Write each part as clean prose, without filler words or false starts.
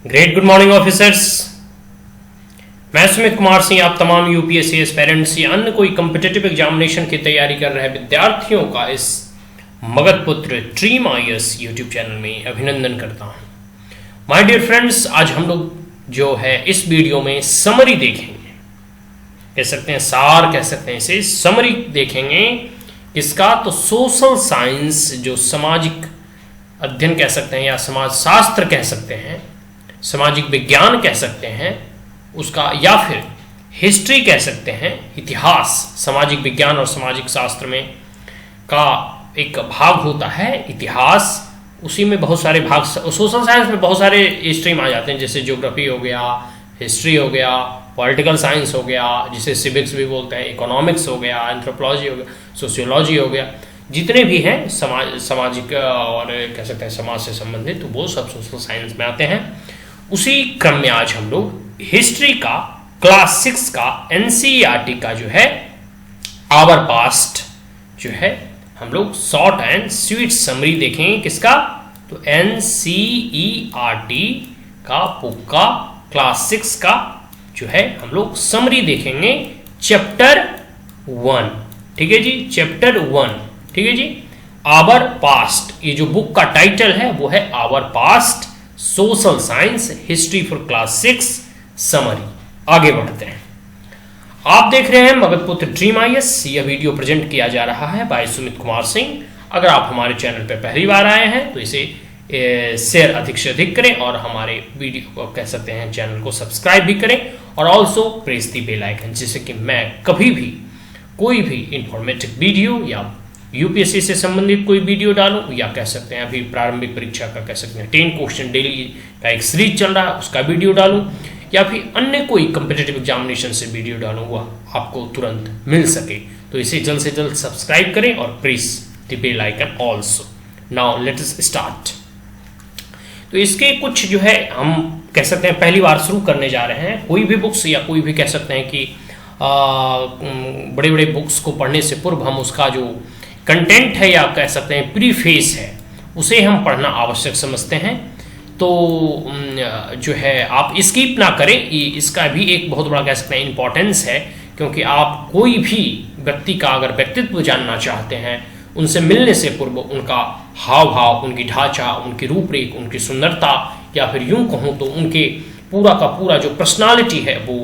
Great good morning officers. मैं सुमित कुमार सिंह आप तमाम यूपीएससी एस्पिरेंट्स या अन्य कोई कम्पिटिटिव एग्जामिनेशन की तैयारी कर रहे विद्यार्थियों का इस Magadh Putra dream IAS YouTube channel में अभिनंदन करता हूं। माय डियर फ्रेंड्स, आज हम लोग जो है इस वीडियो में समरी देखेंगे, कह सकते हैं सार, कह सकते हैं इसे समरी देखेंगे। इसका तो सोशल साइंस जो सामाजिक अध्ययन कह सकते हैं या समाज शास्त्र कह सकते हैं, सामाजिक विज्ञान कह सकते हैं उसका, या फिर हिस्ट्री कह सकते हैं, इतिहास। सामाजिक विज्ञान और सामाजिक शास्त्र में का एक भाग होता है इतिहास, उसी में बहुत सारे भाग, सोशल साइंस में बहुत सारे स्ट्रीम आ जाते हैं, जैसे ज्योग्राफी हो गया, हिस्ट्री हो गया, पॉलिटिकल साइंस हो गया, जिसे सिविक्स भी बोलते हैं, इकोनॉमिक्स हो गया, एंथ्रोपोलॉजी हो गया, सोशियोलॉजी हो गया, जितने भी हैं सामाजिक और कह सकते हैं समाज से संबंधित, तो वो सब सोशल साइंस में आते हैं। उसी क्रम में आज हम लोग हिस्ट्री का क्लास 6 का एनसीईआरटी का जो है आवर पास्ट जो है हम लोग शॉर्ट एंड स्वीट समरी देखेंगे। किसका? तो एनसीईआरटी का बुक का क्लास 6 का जो है हम लोग समरी देखेंगे, चैप्टर 1। ठीक है जी, चैप्टर 1। ठीक है जी, आवर पास्ट, ये जो बुक का टाइटल है वो है our past, social science history for class 6 summary. आगे बढ़ते हैं। आप देख रहे हैं मगध पुत्र ड्रीम आईएएस। यह वीडियो प्रेजेंट किया जा रहा है बाय सुमित कुमार सिंह। अगर आप हमारे चैनल पर पहली बार आए हैं तो इसे शेयर अधिक से अधिक करें और हमारे वीडियो को कह सकते हैं चैनल को सब्सक्राइब भी करें और also press the bell icon, जिससे कि मैं कभी भी कोई भी इंफॉर्मेटिव वीडियो या यूपीएससी से संबंधित कोई वीडियो डालूं, या कह सकते हैं अभी प्रारंभिक परीक्षा का कह सकते हैं 10 क्वेश्चन डेली का एक सीरीज चल रहा है उसका वीडियो डालूं, या फिर अन्य कोई कम्पिटिटिव एग्जामिनेशन से वीडियो डालूं, वह आपको तुरंत मिल सके। तो इसे जल्द से जल्द सब्सक्राइब करें और press the bell icon also. Now let us start. तो इसके कुछ जो है हम कह सकते हैं पहली बार शुरू करने जा रहे हैं। कोई भी बुक्स या कोई भी कह सकते हैं कि बड़े बड़े बुक्स को पढ़ने से पूर्व हम उसका जो कंटेंट है या कह सकते हैं प्रीफेस है उसे हम पढ़ना आवश्यक समझते हैं। तो जो है आप स्किप ना करें, इसका भी एक बहुत बड़ा कह सकते हैं इम्पोर्टेंस है, क्योंकि आप कोई भी व्यक्ति का अगर व्यक्तित्व जानना चाहते हैं, उनसे मिलने से पूर्व उनका हाव भाव, उनकी ढांचा, उनकी रूपरेख, उनकी सुंदरता, या फिर यूं कहूँ तो उनके पूरा का पूरा जो पर्सनालिटी है वो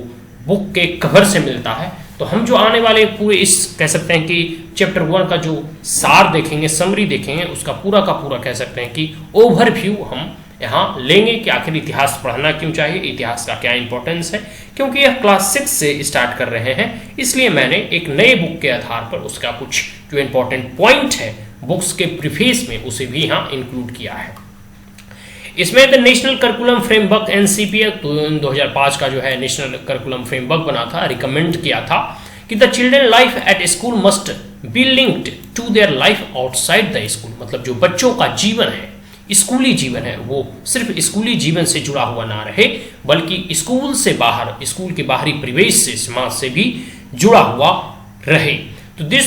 बुक के कवर से मिलता है। तो हम जो आने वाले पूरे इस कह सकते हैं कि चैप्टर 1 का जो सार देखेंगे, समरी देखेंगे, उसका पूरा का पूरा कह सकते हैं कि ओवरव्यू हम यहाँ लेंगे कि आखिर इतिहास पढ़ना क्यों चाहिए, इतिहास का क्या इंपॉर्टेंस है। क्योंकि यह क्लास 6 से स्टार्ट कर रहे हैं, इसलिए मैंने एक नए बुक के आधार पर उसका कुछ जो इंपॉर्टेंट पॉइंट है बुक्स के प्रीफेस में उसे भी यहाँ इंक्लूड किया है। इसमें the national curriculum framework NCPA 2005 का जो है नेशनल करिकुलम फ्रेमवर्क बना था, रिकमेंड किया था कि the children life at school must be linked to their life outside the school. मतलब जो बच्चों का जीवन है, स्कूली जीवन है, वो सिर्फ स्कूली जीवन से जुड़ा हुआ ना रहे, बल्कि स्कूल से बाहर, स्कूल के बाहरी परिवेश से, समाज से भी जुड़ा हुआ रहे। तो this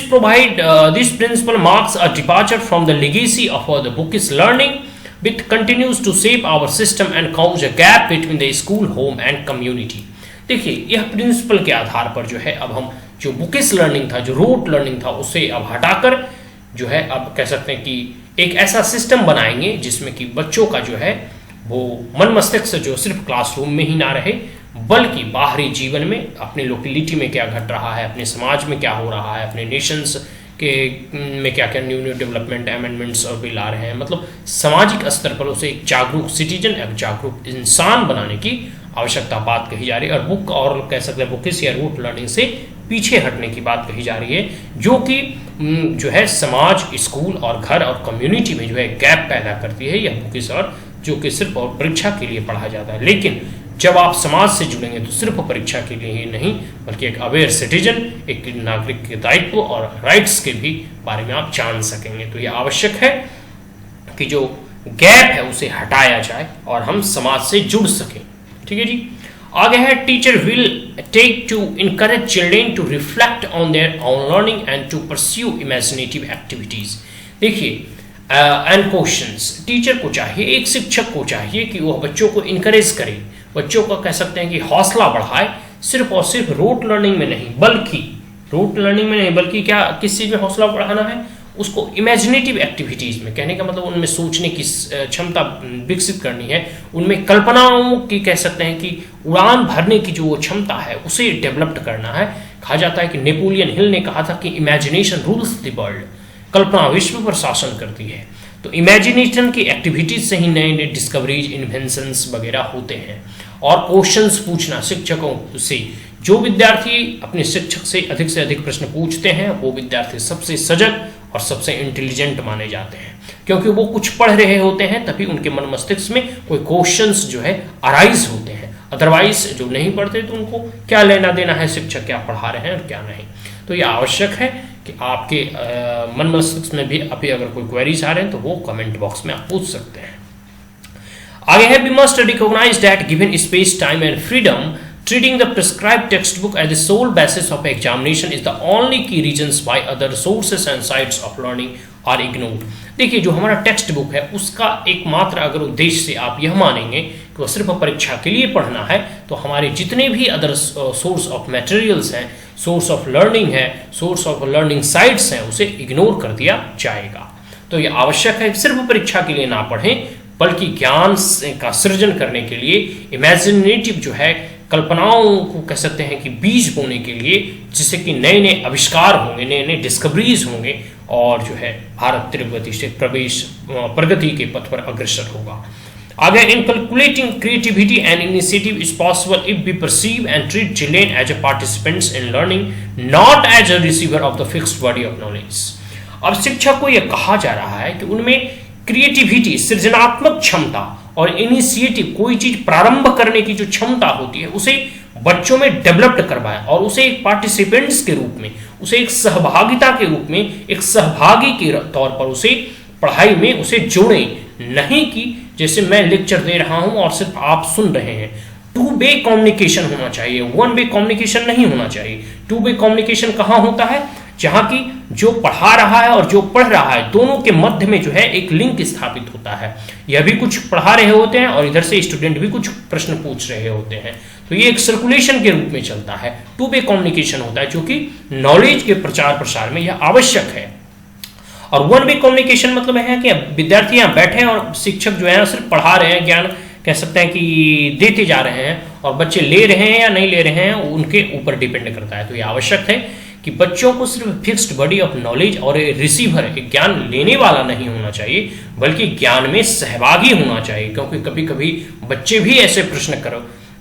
principle marks a departure from the legacy of the bookish learning which continues to shape our system and cause a gap between the school, home and community। देखिए, यह प्रिंसिपल के आधार पर जो है अब हम जो बुकिश लर्निंग था, जो रोट लर्निंग था, उसे अब हटाकर जो है अब कह सकते हैं कि एक ऐसा सिस्टम बनाएंगे जिसमें कि बच्चों का जो है वो मन मस्तिष्क जो सिर्फ क्लासरूम में ही ना रहे, बल्कि बाहरी जीवन में, अपने लोकेलिटी में क्या घट रहा है, अपने समाज में क्या हो रहा है, अपने नेशंस के में क्या क्या न्यू डेवलपमेंट अमेंडमेंट्स और बिल आ रहे हैं, मतलब सामाजिक स्तर पर उसे एक जागरूक सिटीजन, एक जागरूक इंसान बनाने की आवश्यकता बात कही जा रही है। और बुक और कह सकते हैं बुकिश या रूट लर्निंग से पीछे हटने की बात कही जा रही है, जो कि जो है समाज, स्कूल और घर और कम्युनिटी में जो है गैप पैदा करती है यह बुकिश, और जो कि सिर्फ और परीक्षा के लिए पढ़ा जाता है। लेकिन जब आप समाज से जुड़ेंगे तो सिर्फ परीक्षा के लिए ही नहीं, बल्कि एक अवेयर सिटीजन, एक नागरिक के दायित्व और राइट्स के भी बारे में आप जान सकेंगे। तो यह आवश्यक है कि जो गैप है उसे हटाया जाए और हम समाज से जुड़ सकें। ठीक है जी, आगे है teacher will take to encourage children to reflect on their own learning and to pursue imaginative activities. देखिए, एंड क्वेश्चंस। टीचर को चाहिए, एक शिक्षक को चाहिए कि वह बच्चों को इनकरेज करे, बच्चों का कह सकते हैं कि हौसला बढ़ाए, सिर्फ और सिर्फ रोट लर्निंग में नहीं, बल्कि क्या, किस चीज में हौसला बढ़ाना है, उसको इमेजिनेटिव एक्टिविटीज में, कहने का मतलब उनमें सोचने की क्षमता विकसित करनी है, उनमें कल्पनाओं की कह सकते हैं कि उड़ान भरने की जो क्षमता है उसे डेवलप्ड करना है। कहा जाता है कि नेपोलियन हिल ने कहा था कि इमेजिनेशन रूल्स द वर्ल्ड, कल्पना विश्व पर शासन करती है। तो इमेजिनेशन की एक्टिविटीज से ही नए नए डिस्कवरीज, इन्वेंशंस वगैरह होते हैं। और क्वेश्चंस पूछना शिक्षकों से, जो विद्यार्थी अपने शिक्षक से अधिक प्रश्न पूछते हैं वो विद्यार्थी सबसे सजग और सबसे इंटेलिजेंट माने जाते हैं, क्योंकि वो कुछ पढ़ रहे होते हैं, तभी उनके मन मस्तिष्क में कोई क्वेश्चंस जो है अराइज होते हैं। अदरवाइज जो नहीं पढ़ते तो उनको क्या लेना देना है शिक्षक क्या पढ़ा रहे हैं और क्या नहीं। तो ये आवश्यक है कि आपके मन मस्तिष्क में भी अभी अगर कोई क्वेरीज आ रहे हैं तो वो कमेंट बॉक्स में आप पूछ सकते हैं। आगे है, we must recognise that given space, time and freedom, treating the prescribed textbook as the sole basis of examination is the only key reasons why other sources and sites of learning are ignored। देखिए, जो हमारा text book है उसका एकमात्र अगर उद्देश्य से आप यह मानेंगे कि वह सिर्फ परीक्षा के लिए पढ़ना है, तो हमारे जितने भी अदर सोर्स ऑफ मटेरियल्स हैं, सोर्स ऑफ लर्निंग है, सोर्स ऑफ लर्निंग साइट्स हैं, उसे इग्नोर कर दिया जाएगा। तो यह आवश्यक है सिर्फ परीक्षा के लिए ना पढ़ें, बल्कि ज्ञान का सृजन करने के लिए इमेजिनेटिव जो है कल्पनाओं को कह सकते हैं कि बीज बोने के लिए, जिससे कि नए नए आविष्कार होंगे, नए नए डिस्कवरीज होंगे और जो है भारत तीव्र से प्रगति के पथ पर अग्रसर होगा। आगे, in calculating creativity and initiative is possible if we perceive and treat children as a participants in learning, not as a receiver of the fixed body of knowledge. अब शिक्षक को यह कहा जा रहा है कि उनमें क्रिएटिविटी, सृजनात्मक क्षमता और इनिशिएटिव, कोई चीज प्रारंभ करने की जो क्षमता होती है उसे बच्चों में डेवलप्ड करवाएं और उसे एक पार्टिसिपेंट्स के रूप में, उसे एक सहभागिता के रूप में, एक सहभागी के तौर पर उसे पढ़ाई में उसे जोड़ें। नहीं कि जैसे मैं लेक्चर दे रहा हूं और सिर्फ आप सुन रहे हैं। टू वे कम्युनिकेशन होना चाहिए, वन वे कम्युनिकेशन नहीं होना चाहिए। टू वे कम्युनिकेशन कहां होता है? जहां की जो पढ़ा रहा है और जो पढ़ रहा है दोनों के मध्य में जो है एक लिंक स्थापित होता है। यह भी कुछ पढ़ा रहे होते हैं और इधर से स्टूडेंट भी कुछ प्रश्न पूछ रहे होते हैं, तो ये एक सर्कुलेशन के रूप में चलता है। टू वे कम्युनिकेशन होता है, जो कि नॉलेज के प्रचार प्रसार में यह आवश्यक है। और वन वे कम्युनिकेशन मतलब है कि विद्यार्थी यहाँ बैठे और शिक्षक जो है सिर्फ पढ़ा रहे हैं, ज्ञान कह सकते हैं कि देते जा रहे हैं, और बच्चे ले रहे हैं या नहीं ले रहे हैं उनके ऊपर डिपेंड करता है। तो यह आवश्यक है कि बच्चों को सिर्फ फिक्स्ड बॉडी ऑफ नॉलेज और रिसीवर, एक ज्ञान लेने वाला नहीं होना चाहिए, बल्कि ज्ञान में सहभागी होना चाहिए। क्योंकि कभी कभी बच्चे भी ऐसे प्रश्न कर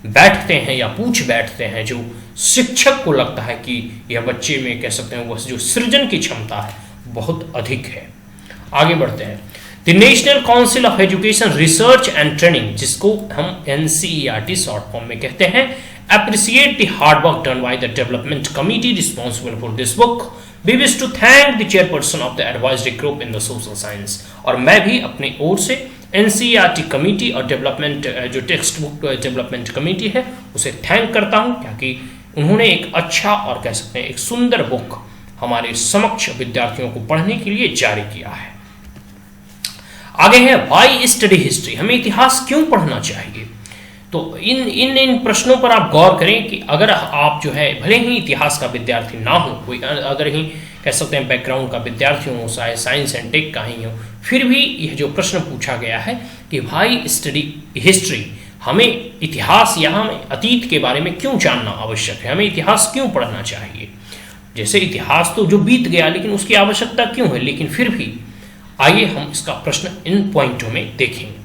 बैठते हैं या पूछ बैठते हैं जो शिक्षक को लगता है कि यह बच्चे में कह सकते हैं वह जो सृजन की क्षमता है बहुत अधिक है। आगे बढ़ते हैं। The national council of education research and training, जिसको हम NCERT शॉर्ट फॉर्म में कहते हैं, appreciate the hard work done by the development committee responsible for this book. We wish to thank the chairperson of the advisory group in the social science। और मैं भी अपनी ओर से NCERT कमेटी और development जो टेक्स्ट बुक डेवलपमेंट कमेटी है उसे thank करता हूं, क्योंकि उन्होंने एक अच्छा और कह सकते हैं एक सुंदर बुक हमारे समक्ष विद्यार्थियों को पढ़ने के लिए जारी किया है। आगे है, व्हाई स्टडी हिस्ट्री, हमें इतिहास क्यों पढ़ना चाहिए। तो इन प्रश्नों पर आप गौर करें कि अगर आप जो है भले ही इतिहास का विद्यार्थी ना हो, कोई अगर ही कह सकते हैं बैकग्राउंड का विद्यार्थी हो, चाहे साइंस एंड टेक का ही हो, फिर भी यह जो प्रश्न पूछा गया है कि भाई स्टडी हिस्ट्री, हमें इतिहास या हमें अतीत के बारे में क्यों जानना आवश्यक है, हमें इतिहास क्यों पढ़ना चाहिए। जैसे इतिहास तो जो बीत गया लेकिन उसकी आवश्यकता क्यों है, लेकिन फिर भी आइए हम इसका प्रश्न इन पॉइंटों में देखेंगे।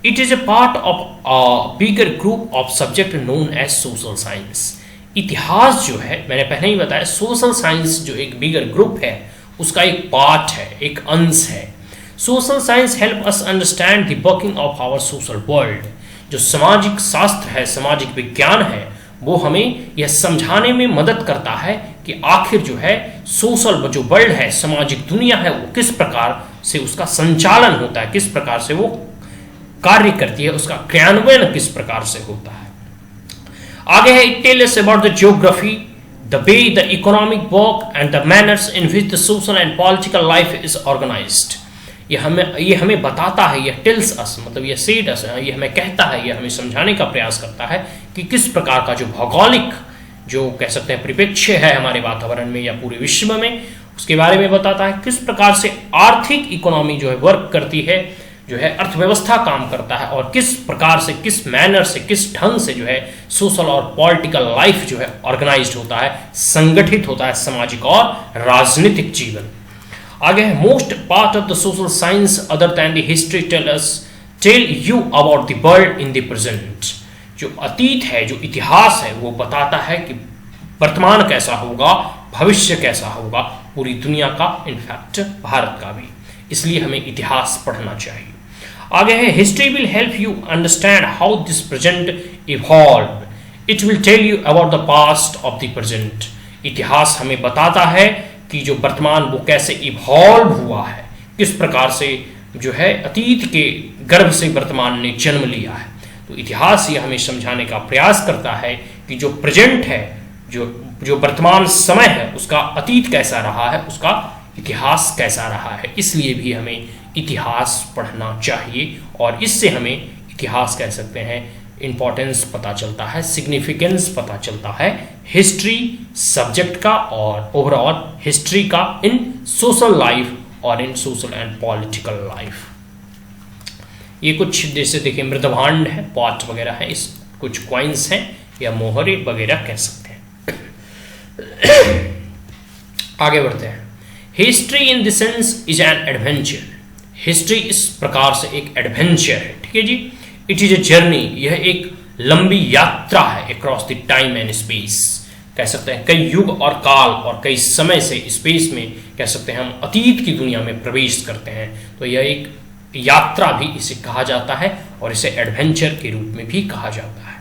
It is a part of a bigger group of subject known as social science। इतिहास जो है मैंने पहले ही बताया, सोशल साइंस जो एक बिगर ग्रुप है उसका एक पार्ट है, एक अंश है। Social science help us understand the working of our social world. जो सामाजिक शास्त्र है, सामाजिक विज्ञान है, वो हमें यह समझाने में मदद करता है कि आखिर जो है सोशल जो वर्ल्ड है, सामाजिक दुनिया है, वो किस प्रकार से उसका संचालन होता है, किस प्रकार से वो कार्य करती है, उसका क्रियान्वयन किस प्रकार से होता है। आगे है, it tells us about the geography, the way the economic work and the manners in which the social and political life is organised. ये हमें बताता है, ये टेल्स अस, मतलब ये सेड अस, ये हमें कहता है, ये हमें समझाने का प्रयास करता है कि किस प्रकार का जो भौगोलिक जो कह सकते हैं परिप्रेक्ष्य है हमारे वातावरण में या पूरे विश्व में, उसके बारे में बताता है। किस प्रकार से आर्थिक इकोनॉमी जो है वर्क करती है, जो है अर्थव्यवस्था काम करता है, और किस प्रकार से, किस मैनर से, किस ढंग से जो है सोशल और पॉलिटिकल लाइफ जो है ऑर्गेनाइज्ड होता है, संगठित होता है सामाजिक और राजनीतिक जीवन। आगे है most part of the social science other than the history tell you about the world in the present. जो अतीत है, जो इतिहास है, वो बताता है कि वर्तमान कैसा होगा, भविष्य कैसा होगा, पूरी दुनिया का, इनफैक्ट भारत का भी। इसलिए हमें इतिहास पढ़ना चाहिए। आगे है history will help you understand how this present evolve. It will tell you about the past of the present. इतिहास हमें बताता है कि जो वर्तमान वो कैसे इवॉल्व हुआ है, किस प्रकार से जो है अतीत के गर्भ से वर्तमान ने जन्म लिया है। तो इतिहास ये हमें समझाने का प्रयास करता है कि जो प्रेजेंट है, जो वर्तमान समय है, उसका अतीत कैसा रहा है, उसका इतिहास कैसा रहा है। इसलिए भी हमें इतिहास पढ़ना चाहिए, और इससे हमें इतिहास कह सकते हैं इंपॉर्टेंस पता चलता है, सिग्निफिकेंस पता चलता है हिस्ट्री सब्जेक्ट का और ओवरऑल हिस्ट्री का इन सोशल लाइफ और इन सोशल एंड पॉलिटिकल लाइफ। ये कुछ जैसे देखिए मृदभांड है, पॉट वगैरह है, इस कुछ कॉइन्स हैं या मोहरे वगैरह कह सकते हैं। आगे बढ़ते हैं। History in the sense is an adventure. History इस प्रकार से एक एडवेंचर है, ठीक है जी। इट इज ए जर्नी, यह एक लंबी यात्रा है across the time and space. कह सकते हैं कई युग और काल और कई समय से स्पेस में कह सकते हैं हम अतीत की दुनिया में प्रवेश करते हैं। तो यह एक यात्रा भी इसे कहा जाता है और इसे एडवेंचर के रूप में भी कहा जाता है।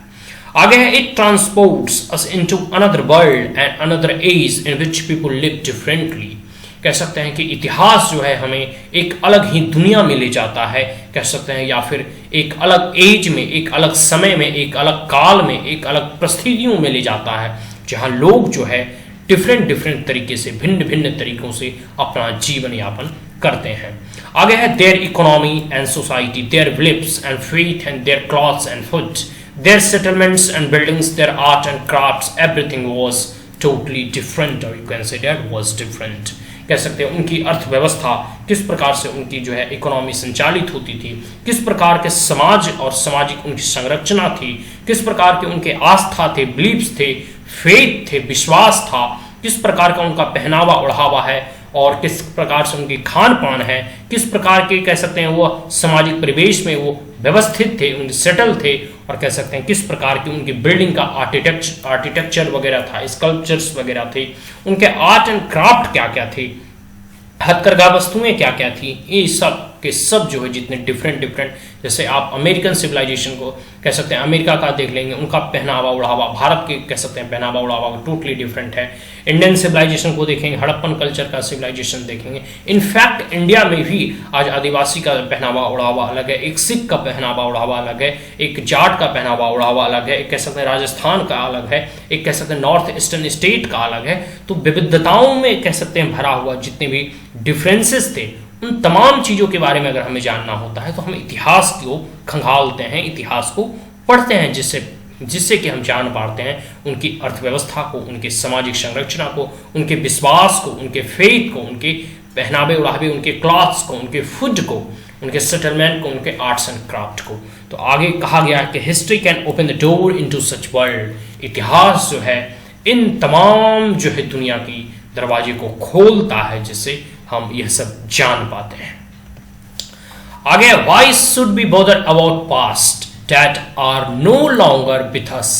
आगे है it transports us into another world and another age in which people live differently. कह सकते हैं कि इतिहास जो है हमें एक अलग ही दुनिया में ले जाता है, कह सकते हैं, या फिर एक अलग एज में, एक अलग समय में, एक अलग काल में, एक अलग परिस्थितियों में ले जाता है, जहां लोग जो है डिफरेंट तरीके से, भिन्न तरीकों से अपना जीवन यापन करते हैं। आगे है their economy and society, their beliefs and faith and their clothes and food, their settlements and buildings, their art and crafts, everything was totally different, और you can say that was different. कह सकते हैं उनकी अर्थव्यवस्था, किस प्रकार से उनकी जो है इकोनॉमी संचालित होती थी, किस प्रकार के समाज और सामाजिक उनकी संरचना थी, किस प्रकार के उनके आस्था थे, बिलीफ्स थे, फेथ थे, विश्वास था, किस प्रकार का उनका पहनावा ओढ़ावा है, और किस प्रकार से उनके खान पान है, किस प्रकार के कह सकते हैं वो सामाजिक परिवेश में वो व्यवस्थित थे, उनके सेटल थे, और कह सकते हैं किस प्रकार की उनकी बिल्डिंग का आर्किटेक्चर वगैरह था, स्कल्पचर्स वगैरह थे, उनके आर्ट एंड क्राफ्ट क्या क्या थे, हथकरघा वस्तुएं क्या क्या थी। ये सब के सब जो है जितने डिफरेंट, जैसे आप अमेरिकन सिविलाइजेशन को कह सकते हैं, अमेरिका का देख लेंगे, उनका पहनावा उड़ावा, भारत के कह सकते हैं पहनावा उड़ावा टोटली डिफरेंट है। इंडियन सिविलाइजेशन को देखेंगे, हड़प्पन कल्चर का सिविलाइजेशन देखेंगे। इनफैक्ट इंडिया में भी आज आदिवासी का पहनावा उड़ावा अलग है, एक सिख का पहनावा उड़ावा अलग है, एक जाट का पहनावा उड़ावा अलग है, एक कह सकते हैं राजस्थान का अलग है, एक कह सकते हैं नॉर्थ ईस्टर्न स्टेट का अलग है। तो विविधताओं में कह सकते हैं भरा हुआ जितने भी डिफरेंसेस थे, उन तमाम चीज़ों के बारे में अगर हमें जानना होता है तो हम इतिहास को खंगालते हैं, इतिहास को पढ़ते हैं, जिससे कि हम जान पाते हैं उनकी अर्थव्यवस्था को, उनके सामाजिक संरचना को, उनके विश्वास को, उनके फेथ को, उनके पहनावे उड़ावे, उनके क्लॉथ्स को, उनके फूड को, उनके सेटलमेंट को, उनके आर्ट्स एंड क्राफ्ट को। तो आगे कहा गया है कि history can open the door into such world. इतिहास जो है इन तमाम जो है दुनिया की दरवाजे को खोलता है, जिससे हम यह सब जान पाते हैं। आगे why should be bother about past that are no longer with us,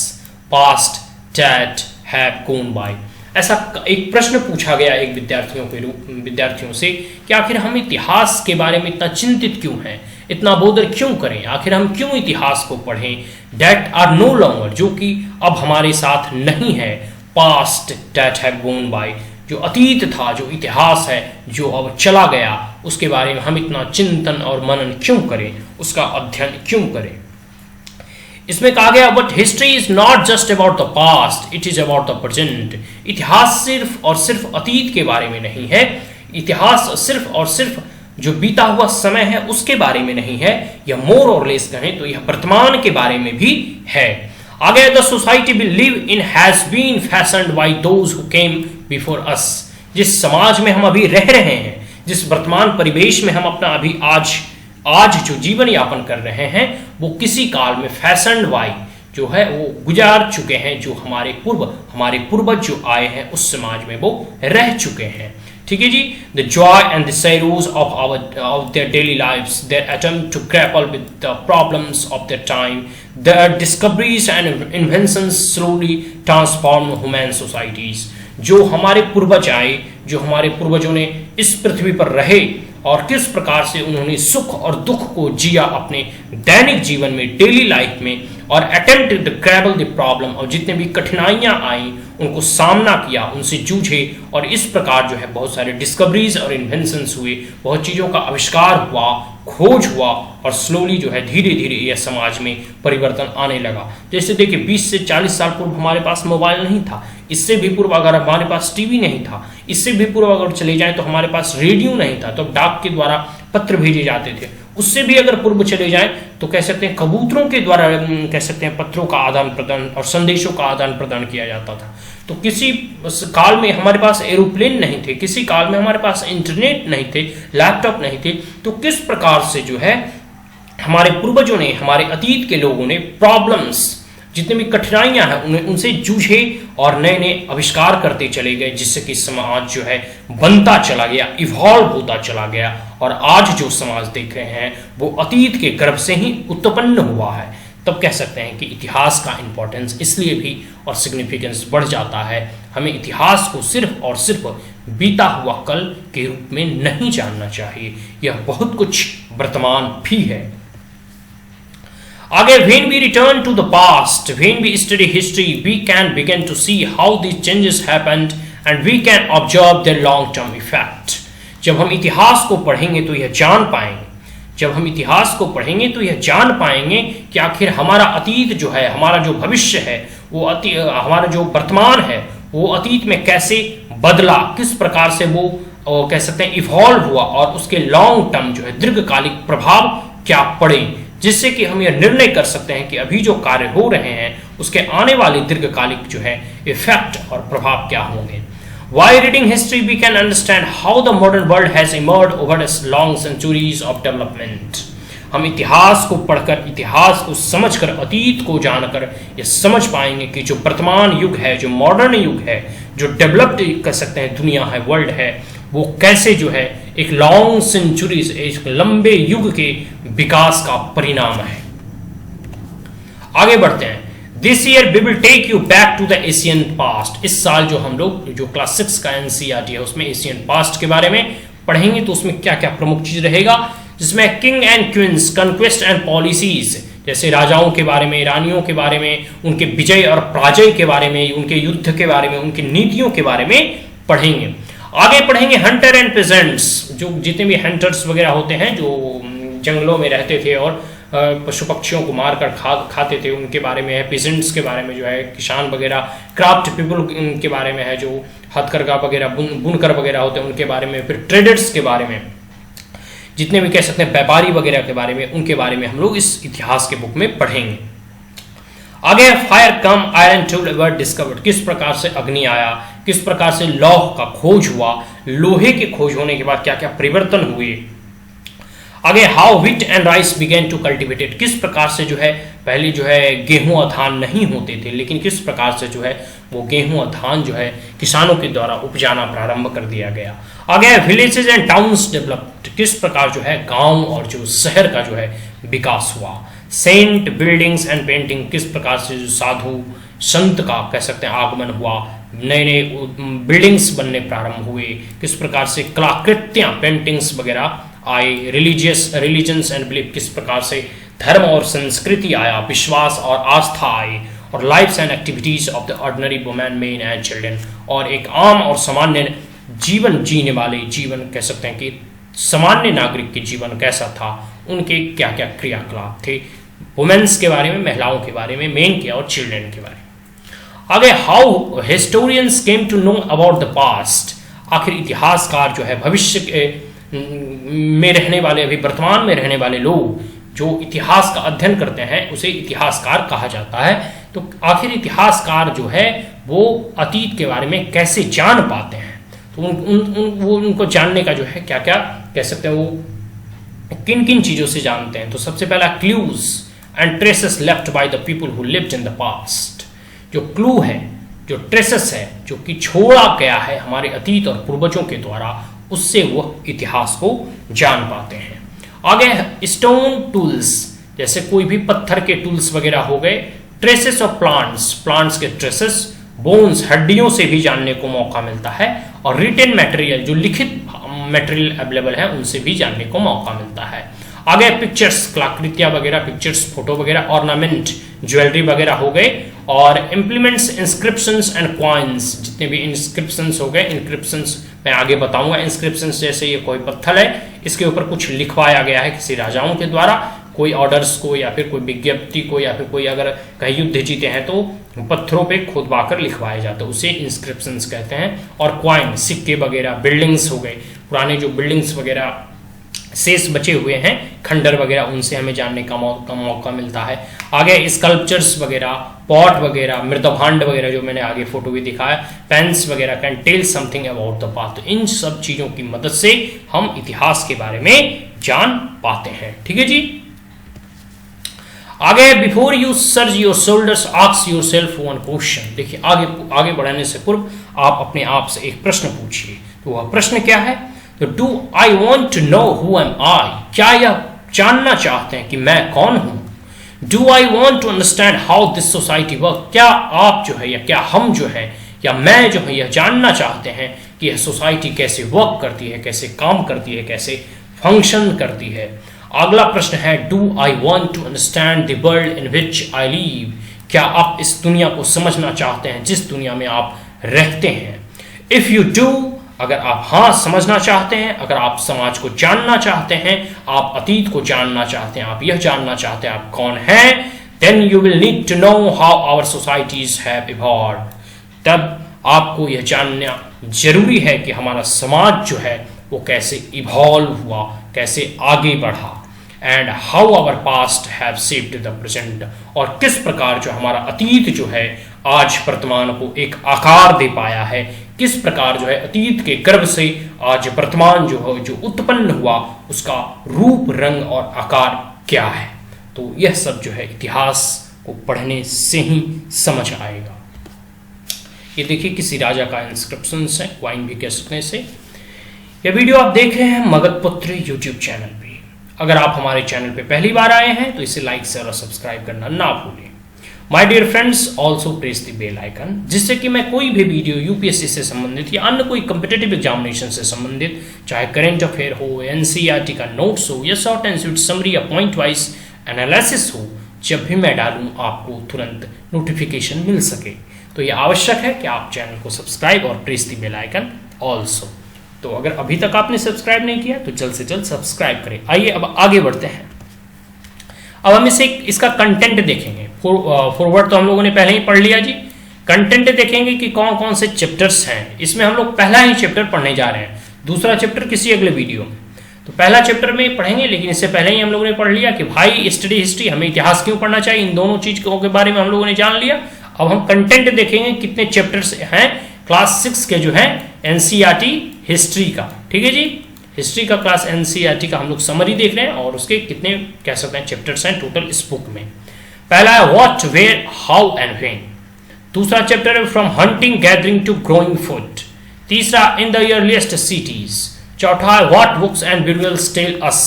past that have gone by. ऐसा एक प्रश्न पूछा गया एक विद्यार्थियों से कि आखिर हम इतिहास के बारे में इतना चिंतित क्यों हैं, इतना बोदर क्यों करें, आखिर हम क्यों इतिहास को पढ़ें। दैट आर नो लॉन्गर, जो कि अब हमारे साथ नहीं है, past that have gone bye, जो अतीत था, जो इतिहास है, जो अब चला गया, उसके बारे में हम इतना चिंतन और मनन क्यों करें, उसका अध्ययन क्यों करें। इसमें कहा गया but history is not just about the past, it is about the present. इतिहास सिर्फ और सिर्फ अतीत के बारे में नहीं है, इतिहास सिर्फ और सिर्फ जो बीता हुआ समय है उसके बारे में नहीं है, यह मोर और लेस कहें तो यह वर्तमान के बारे में भी है। आगे, the society we live in has been fashioned by those who came before us. जिस समाज में हम अभी रह रहे हैं, जिस वर्तमान परिवेश में हम अपना अभी आज जो जीवन यापन कर रहे हैं, वो किसी काल में फैशन्ड बाय जो है वो गुजार चुके हैं, जो हमारे पूर्वज जो आए हैं उस समाज में वो रह चुके हैं। ठीक है जी। The joy and the sorrows of their daily lives, their attempt to grapple with the problems of their time, their discoveries and inventions slowly transform human societies. जो हमारे पूर्वज आए, जो हमारे पूर्वजों ने इस पृथ्वी पर रहे और किस प्रकार से उन्होंने सुख और दुख को जिया अपने दैनिक जीवन में, डेली लाइफ में, और attempt to grapple the problem, और जितने भी कठिनाइयां आई उनको सामना किया, उनसे जूझे, और इस प्रकार जो है बहुत सारे डिस्कवरीज और इन्वेंशंस हुए, बहुत चीज़ों का आविष्कार हुआ, खोज हुआ, और स्लोली जो है धीरे धीरे यह समाज में परिवर्तन आने लगा। जैसे देखिए 20 से 40 साल पूर्व हमारे पास मोबाइल नहीं था, इससे भी पूर्व अगर हमारे पास टीवी नहीं था, इससे भी पूर्व अगर चले जाएं तो हमारे पास रेडियो नहीं था, तो डाक के द्वारा पत्र भेजे जाते थे। उससे भी अगर पूर्व चले जाएं तो कह सकते हैं कबूतरों के द्वारा कह सकते हैं पत्रों का आदान प्रदान और संदेशों का आदान प्रदान किया जाता था। तो किसी काल में हमारे पास एरोप्लेन नहीं थे, किसी काल में हमारे पास इंटरनेट नहीं थे, लैपटॉप नहीं थे, तो किस प्रकार से जो है हमारे पूर्वजों ने, हमारे अतीत के लोगों ने प्रॉब्लम्स, जितनी भी कठिनाइयां हैं उनसे जूझे और नए नए आविष्कार करते चले गए, जिससे कि समाज जो है बनता चला गया, इवॉल्व होता चला गया, और आज जो समाज देख रहे हैं वो अतीत के गर्भ से ही उत्पन्न हुआ है। तब कह सकते हैं कि इतिहास का इंपॉर्टेंस इसलिए भी और सिग्निफिकेंस बढ़ जाता है। हमें इतिहास को सिर्फ और सिर्फ बीता हुआ कल के रूप में नहीं जानना चाहिए, यह बहुत कुछ वर्तमान भी है। आगे, when we return to the past, when we study history, we can begin to see how these changes happened and we can observe their long-term effect. जब हम इतिहास को पढ़ेंगे तो यह जान पाएंगे, जब हम इतिहास को पढ़ेंगे तो यह जान पाएंगे कि आखिर हमारा अतीत जो है, हमारा जो भविष्य है, वो हमारा जो वर्तमान है, वो अतीत में कैसे बदला, किस प्रकार से वो कह सकते हैं इवॉल्व हुआ, और उसके लॉन्ग टर्म जो है दीर्घकालिक प्रभाव क्या पड़े, जिससे कि हम यह निर्णय कर सकते हैं कि अभी जो कार्य हो रहे हैं उसके आने वाले दीर्घकालिक जो है इफेक्ट और प्रभाव क्या होंगे। By reading history, we can understand how the modern world has emerged over its long centuries of development. हम इतिहास को पढ़कर, इतिहास को समझकर, अतीत को जानकर ये समझ पाएंगे कि जो वर्तमान युग है, जो मॉडर्न युग है, जो डेवलप्ड कर सकते हैं दुनिया है, वर्ल्ड है, वो कैसे जो है एक लॉन्ग सेंचुरीज, एक लंबे युग के विकास का परिणाम है। आगे बढ़ते हैं। This year we will take you back to the Asian past. इस साल जो हम लोग जो क्लास 6 का एनसीईआरटी है उसमें एशियन पास्ट के बारे में पढ़ेंगे, तो उसमें क्या क्या प्रमुख चीज रहेगा, जिसमें king and queen's, conquest and policies, जैसे राजाओं के बारे में, रानियों के बारे में, उनके विजय और पराजय के बारे में, उनके युद्ध के बारे में, उनकी नीतियों के बारे में पढ़ेंगे। आगे पढ़ेंगे हंटर एंड पेजेंट्स, जो जितने भी हंटर्स वगैरह होते हैं जो जंगलों में रहते थे और पशु पक्षियों को मारकर खाते थे, उनके बारे में है। पेजेंट्स के बारे में जो है किसान वगैरह, क्राफ्ट पीपल के बारे में है, जो हथकरघा वगैरह, बुनकर वगैरह होते हैं उनके बारे में। फिर ट्रेडर्स के बारे में, जितने भी कह सकते हैं व्यापारी वगैरह के बारे में, उनके बारे में हम लोग इस इतिहास के बुक में पढ़ेंगे। आगे fire come iron tool were discovered, किस प्रकार से अग्नि आया, किस प्रकार से लौह का खोज हुआ, लोहे के खोज होने के बाद क्या क्या परिवर्तन हुए। आगे how wheat and rice began to cultivated, किस प्रकार से जो है पहले जो है गेहूं और धान नहीं होते थे, लेकिन किस प्रकार से जो है वो गेहूं और धान जो है किसानों के द्वारा उपजाना प्रारंभ कर दिया गया। आगे विलेजेस एंड टाउन्स डेवलप्ड, किस प्रकार जो है गांव और जो शहर का जो है विकास हुआ। सेंट बिल्डिंग्स एंड पेंटिंग, किस प्रकार से जो साधु संत का कह सकते हैं आगमन हुआ, नए नए बिल्डिंग्स बनने प्रारंभ हुए, किस प्रकार से कलाकृतियां, पेंटिंग्स वगैरह आए। रिलीजन्स एंड बिलीफ, किस प्रकार से धर्म और संस्कृति आया, विश्वास और आस्था आई। और lifes and activities of the ordinary women, men and children, और एक आम और सामान्य जीवन जीने वाले, जीवन कह सकते हैं कि सामान्य नागरिक के जीवन कैसा था, उनके क्या क्या क्रियाकलाप थे। वुमेन्स के बारे में, महिलाओं के बारे में, मेन के और चिल्ड्रन के बारे में। आगे how historians came to know about the past, आखिर इतिहासकार जो है भविष्य के में रहने वाले, अभी वर्तमान में रहने वाले लोग जो इतिहास का अध्ययन करते हैं उसे इतिहासकार कहा जाता है। तो आखिर इतिहासकार जो है वो अतीत के बारे में कैसे जान पाते हैं, तो उनको जानने का जो है क्या क्या कह सकते हैं, वो किन किन चीज़ों से जानते हैं। तो सबसे पहला clues and traces left by the people who lived in the past. जो क्लू है, जो ट्रेसेस है, जो कि छोड़ा गया है हमारे अतीत और पूर्वजों के द्वारा, उससे वो इतिहास को जान पाते हैं। आगे स्टोन टूल्स, जैसे कोई भी पत्थर के टूल्स वगैरह हो गए। ट्रेसेस ऑफ प्लांट्स, प्लांट्स के ट्रेसेस। बोन्स, हड्डियों से भी जानने को मौका मिलता है। और रिटेन मटेरियल, जो लिखित मटेरियल अवेलेबल है उनसे भी जानने को मौका मिलता है। आगे पिक्चर्स, कलाकृतियां वगैरह, पिक्चर्स, फोटो वगैरह, ऑर्नामेंट, ज्वेलरी वगैरह हो गए। और इम्प्लीमेंट्स, इंस्क्रिप्शंस एंड कॉइन्स, जितने भी इंस्क्रिप्शंस हो गए, इंस्क्रिप्शंस मैं आगे बताऊंगा। इंस्क्रिप्शंस जैसे ये कोई पत्थर है, इसके ऊपर कुछ लिखवाया गया है किसी राजाओं के द्वारा, कोई ऑर्डर्स को या फिर कोई विज्ञप्ति को, या फिर कोई अगर कहीं युद्ध जीते हैं तो पत्थरों पे खुदवा कर लिखवाया जाता है, उसे इंस्क्रिप्शंस कहते हैं। और क्वाइन, सिक्के वगैरह, बिल्डिंग्स हो गए, पुराने जो बिल्डिंग्स वगैरह शेष बचे हुए हैं, खंडर वगैरह, उनसे हमें जानने का मौका मिलता है। आगे स्कल्पचर्स वगैरह, पॉट वगैरह, मृतभांड वगैरह, जो मैंने आगे फोटो भी दिखाया, पेन्स वगैरह, can tell something about the past. तो इन सब चीजों की मदद से हम इतिहास के बारे में जान पाते हैं। ठीक है जी। आगे, before you search your shoulders ask yourself one question. देखिए, आगे बढ़ने से पूर्व आप अपने आप से एक प्रश्न पूछिए। तो वह प्रश्न क्या है? तो do I want to know who am I, क्या यह जानना चाहते हैं कि मैं कौन हूं? Do I want to understand how this society work, क्या आप जो है या क्या हम जो है या मैं जो है यह जानना चाहते हैं कि यह सोसाइटी कैसे वर्क करती है, कैसे काम करती है, कैसे फंक्शन करती है। अगला प्रश्न है, do I want to understand the world in which I live, क्या आप इस दुनिया को समझना चाहते हैं जिस दुनिया में आप रहते हैं? इफ यू डू, अगर आप हाँ समझना चाहते हैं, अगर आप समाज को जानना चाहते हैं, आप अतीत को जानना चाहते हैं, आप यह जानना चाहते हैं आप कौन हैं, then you will need to know how our societies have evolved. तब आपको यह जानना जरूरी है कि हमारा समाज जो है वो कैसे इवॉल्व हुआ, कैसे आगे बढ़ा। And how our past have shaped the present, और किस प्रकार जो हमारा अतीत जो है आज वर्तमान को एक आकार दे पाया है, किस प्रकार जो है अतीत के गर्भ से आज वर्तमान जो उत्पन्न हुआ उसका रूप, रंग और आकार क्या है। तो यह सब जो है इतिहास को पढ़ने से ही समझ आएगा। ये देखिए किसी राजा का इंस्क्रिप्शन है, क्वाइन भी कह सकते हैं इसे। यह वीडियो आप देख रहे हैं मगधपुत्र यूट्यूब चैनल पे। अगर आप हमारे चैनल पे पहली बार आए हैं तो इसे लाइक, शेयर और सब्सक्राइब करना ना भूलें। My dear friends, also press the bell icon, जिससे कि मैं कोई भी वीडियो यूपीएससी से संबंधित या अन्य कोई कॉम्पिटिटिव एग्जामिनेशन से संबंधित, चाहे करंट अफेयर हो, एनसीईआरटी का नोट्स हो या शॉर्ट एंड स्वीट समरी या पॉइंट वाइज एनालिसिस हो, जब भी मैं डालूं आपको तुरंत नोटिफिकेशन मिल सके। तो यह आवश्यक है कि आप चैनल को सब्सक्राइब और press the bell icon also. तो अगर अभी तक आपने सब्सक्राइब नहीं किया तो जल्द से जल्द सब्सक्राइब करें। आइए अब आगे बढ़ते हैं। अब हम इसका कंटेंट देखेंगे। फॉरवर्ड तो हम लोगों ने पहले ही पढ़ लिया जी। कंटेंट देखेंगे कि कौन कौन से चैप्टर्स हैं। इसमें हम लोग पहला ही चैप्टर पढ़ने जा रहे हैं, दूसरा चैप्टर किसी अगले वीडियो में। तो पहला चैप्टर में पढ़ेंगे, लेकिन इससे पहले ही हम लोगों ने पढ़ लिया कि भाई स्टडी हिस्ट्री, हमें इतिहास क्यों पढ़ना चाहिए। इन दोनों चीज़ों के बारे में हम लोगों ने जान लिया। अब हम कंटेंट देखेंगे कितने चैप्टर्स हैं क्लास 6 के जो है एनसीईआरटी हिस्ट्री का। ठीक है जी, हिस्ट्री का क्लास एनसीईआरटी का हम लोग समरी देख रहे हैं और उसके कितने कह सकते हैं चैप्टर्स हैं टोटल इस बुक में। पहला है what, where, how and when. दूसरा चैप्टर है from hunting gathering to growing food. तीसरा इन द अर्लीस्ट सिटीज। चौथा है what books and burials tell us.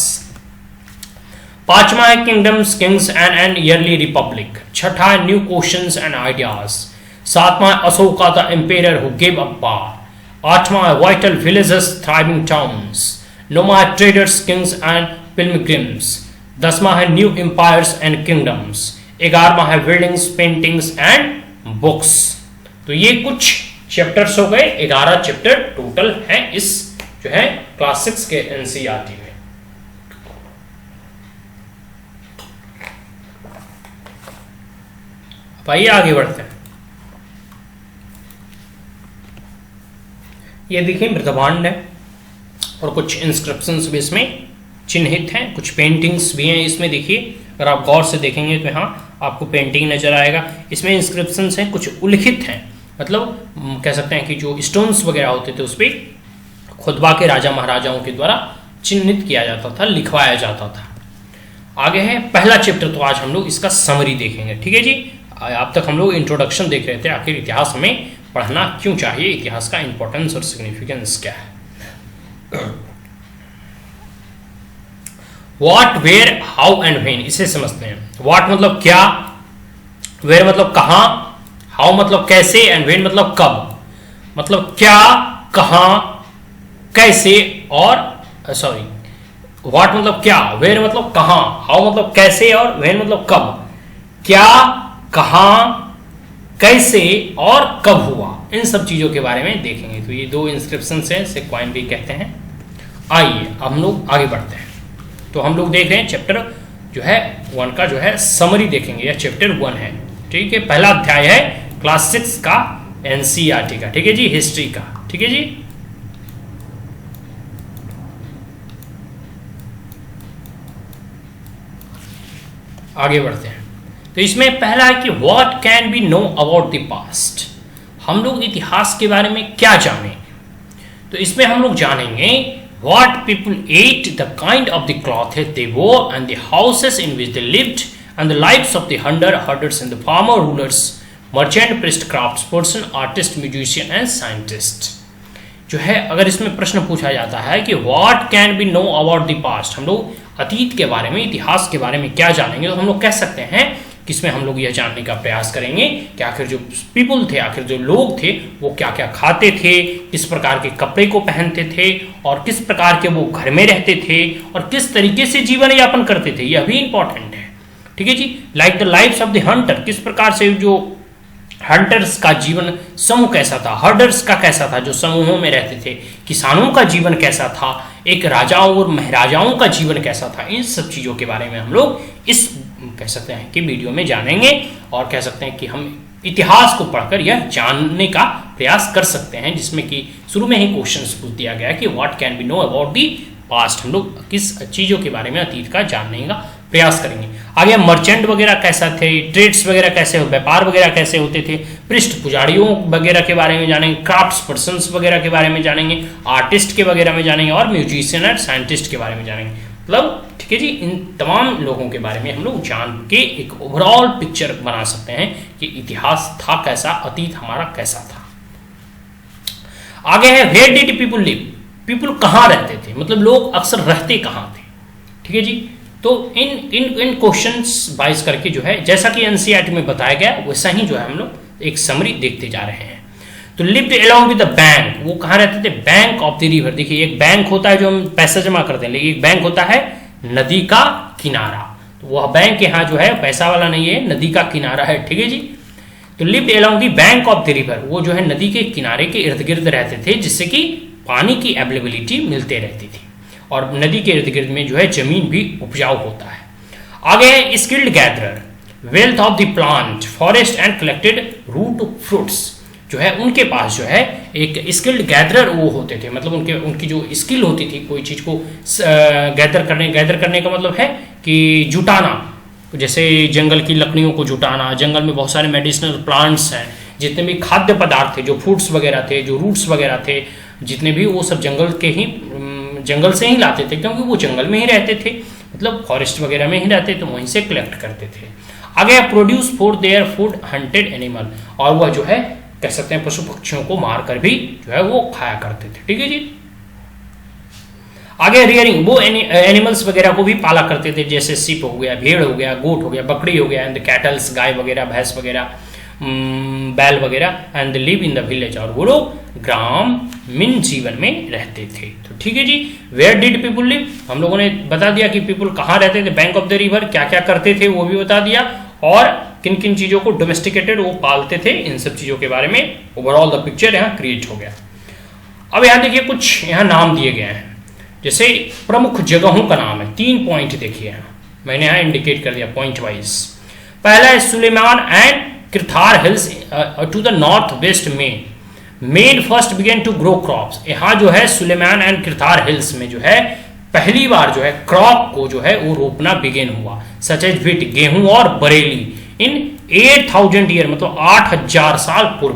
पांचवा है kingdoms, kings and early republic. छठा है न्यू क्वेश्चंस एंड आइडियाज। सातवां है Ashoka the emperor who give up power. आठवां है वाइटल विलेजेस, थ्राइविंग टाउन्स। नौवां है ट्रेडर्स, किंग्स एंड पिलग्रिम्स। 10वां है न्यू एम्पायर्स एंड किंगडम्स। 11वां है बिल्डिंग्स, पेंटिंग्स एंड बुक्स। तो ये कुछ चैप्टर्स हो गए, 11 चैप्टर टोटल है इस जो है क्लास 6 के एनसीईआरटी में। आइए आगे बढ़ते हैं। ये देखिए मृतभांड है, और कुछ इंस्क्रिप्शंस भी इसमें चिन्हित हैं, कुछ पेंटिंग्स भी हैं इसमें। देखिए अगर आप गौर से देखेंगे तो यहाँ आपको पेंटिंग नजर आएगा। इसमें इंस्क्रिप्शंस हैं, कुछ उल्लिखित हैं, मतलब कह सकते हैं कि जो स्टोन्स वगैरह होते थे उस पर खुतबा के राजा महाराजाओं के द्वारा चिन्हित किया जाता था, लिखवाया जाता था। आगे है पहला चैप्टर, तो आज हम लोग इसका समरी देखेंगे। ठीक है जी, अब तक हम लोग इंट्रोडक्शन देख रहे थे, आखिर इतिहास हमें पढ़ना क्यों चाहिए, इतिहास का इंपॉर्टेंस और सिग्निफिकेंस क्या है। What, where, how and when, इसे समझते हैं। व्हाट मतलब क्या, वेयर मतलब कहां, हाउ मतलब कैसे, एंड व्हेन मतलब कब, मतलब क्या, कहां, कैसे, और सॉरी, व्हाट मतलब क्या, वेयर मतलब कहां, हाउ मतलब कैसे, और व्हेन मतलब कब। क्या, कहां, कैसे और कब हुआ, इन सब चीजों के बारे में देखेंगे। तो ये दो इंस्क्रिप्शन है, इसे क्वाइन भी कहते हैं। आइए अब हम लोग आगे बढ़ते हैं। तो हम लोग देख रहे हैं चैप्टर जो है 1 का जो है समरी देखेंगे, या चैप्टर 1 है। ठीक है, पहला अध्याय है क्लास 6 का एनसीईआरटी का। ठीक है जी, हिस्ट्री का। ठीक है जी, आगे बढ़ते हैं। तो इसमें पहला है कि what can be no about the past, हम लोग इतिहास के बारे में क्या जानें। तो इसमें हम लोग जानेंगे what people ate, the kind of the clothes they wore, and the houses in which they lived, and the lives of the hunter, herders, and the farmer, rulers, merchant, priest, craftsperson, artist, musician, and scientist। जो है अगर इसमें प्रश्न पूछा जाता है कि what can be know about the past, हम लोग अतीत के बारे में, इतिहास के बारे में क्या जानेंगे, तो हम लोग कह सकते हैं कि इसमें हम लोग यह जानने का प्रयास करेंगे कि आखिर जो पीपल थे, आखिर जो लोग थे, वो क्या क्या खाते थे, किस प्रकार के कपड़े को पहनते थे, और किस प्रकार के वो घर में रहते थे, और किस तरीके से जीवन यापन करते थे, यह भी इंपॉर्टेंट है। ठीक है जी, like the lifes of the hunter, किस प्रकार से जो हंटर्स का जीवन समूह कैसा था, हर्डर्स का कैसा था, जो समूहों में रहते थे, किसानों का जीवन कैसा था, एक राजाओं और महाराजाओं का जीवन कैसा था, इन सब चीज़ों के बारे में हम लोग इस कह सकते हैं कि वीडियो में जानेंगे, और कह सकते हैं कि हम इतिहास को पढ़कर यह जानने का प्रयास कर सकते हैं, जिसमें कि शुरू में ही क्वेश्चन पूछ दिया गया कि what can be know about the past, हम लोग किस चीज़ों के बारे में अतीत का जानने का प्रयास करेंगे। आगे मर्चेंट वगैरह कैसा थे, ट्रेड्स वगैरह कैसे, व्यापार वगैरह कैसे होते थे, पृष्ठ पुजारियों वगैरह के बारे में जानेंगे, क्राफ्ट्स पर्सन्स वगैरह के बारे में जानेंगे, आर्टिस्ट के वगैरह में जानेंगे, और म्यूजिशियन और साइंटिस्ट के बारे में जानेंगे। मतलब ठीक है जी, इन तमाम लोगों के बारे में हम लोग जान के एक ओवरऑल पिक्चर बना सकते हैं कि इतिहास था कैसा, अतीत हमारा कैसा था। आगे है where did people live, people कहाँ रहते थे, मतलब लोग अक्सर रहते कहाँ थे। ठीक है जी, तो इन क्वेश्चंस बाइज करके जो है, जैसा कि एनसीईआरटी में बताया गया वैसा ही जो है हम लोग एक समरी देखते जा रहे हैं। तो lived along with the bank, वो कहाँ रहते थे, बैंक ऑफ द रिवर। देखिए एक बैंक होता है जो हम पैसा जमा करते हैं, लेकिन एक बैंक होता है नदी का किनारा, तो वह बैंक यहाँ जो है पैसा वाला नहीं है, नदी का किनारा है। ठीक है जी, तो lived along the bank of the river, वो जो है नदी के किनारे के इर्द गिर्द रहते थे, जिससे कि पानी की अवेलेबिलिटी मिलते रहती थी, और नदी के इर्द गिर्द में जो है जमीन भी उपजाऊ होता है। आगे है skilled gatherer, wealth of the plant, forest and collected root fruits, जो है उनके पास जो है एक स्किल्ड गैदरर वो होते थे, मतलब उनकी जो स्किल होती थी कोई चीज़ को गैदर करने का मतलब है कि जुटाना, जैसे जंगल की लकड़ियों को जुटाना, जंगल में बहुत सारे मेडिसिनल प्लांट्स हैं, जितने भी खाद्य पदार्थ थे, जो फ्रूट्स वगैरह थे, जो रूट्स वगैरह थे, जितने भी, वो सब जंगल से ही लाते थे, क्योंकि वो जंगल में ही रहते थे, मतलब फॉरेस्ट वगैरह में ही रहते, तो वहीं से कलेक्ट करते थे। आगे produce for their food hunted animal, और वह जो है कह सकते हैं पशु पक्षियों को मारकर भी जो है वो खाया करते थे। ठीक है जी, आगे रियरिंग, वो एनिमल्स वगैरह को भी पाला करते थे, जैसे सिप हो गया, भेड़ हो गया, गोट हो गया, बकरी हो गया, एंड कैटल्स, गाय वगैरह, भैंस वगैरह, बैल वगैरह, and live in the village, और वो लोग ग्रामीण जीवन में रहते थे। तो ठीक है जी, वेयर डिड पीपल लिव, हम लोगों ने बता दिया कि पीपल कहाँ रहते थे, बैंक ऑफ द रिवर, क्या क्या करते थे वो भी बता दिया, और किन किन चीजों को डोमेस्टिकेटेड वो पालते थे, इन सब चीजों के बारे में ओवरऑल द पिक्चर यहाँ क्रिएट हो गया। अब यहाँ देखिए कुछ यहाँ नाम दिए गए हैं, जैसे प्रमुख जगहों का नाम है, 3 पॉइंट देखिए यहाँ मैंने यहाँ इंडिकेट कर दिया पॉइंट वाइज। पहला है Sulaiman and Kirthar hills to the north west में, made first began to grow crops, यहाँ जो है सुलेमान एंड किरतार हिल्स में जो है पहली बार जो है क्रॉप को जो है वो रोपना बिगेन हुआ, सच एज व्हीट, गेहूं और बरेली, इन 8000 ईयर मतलब 8000 साल पूर्व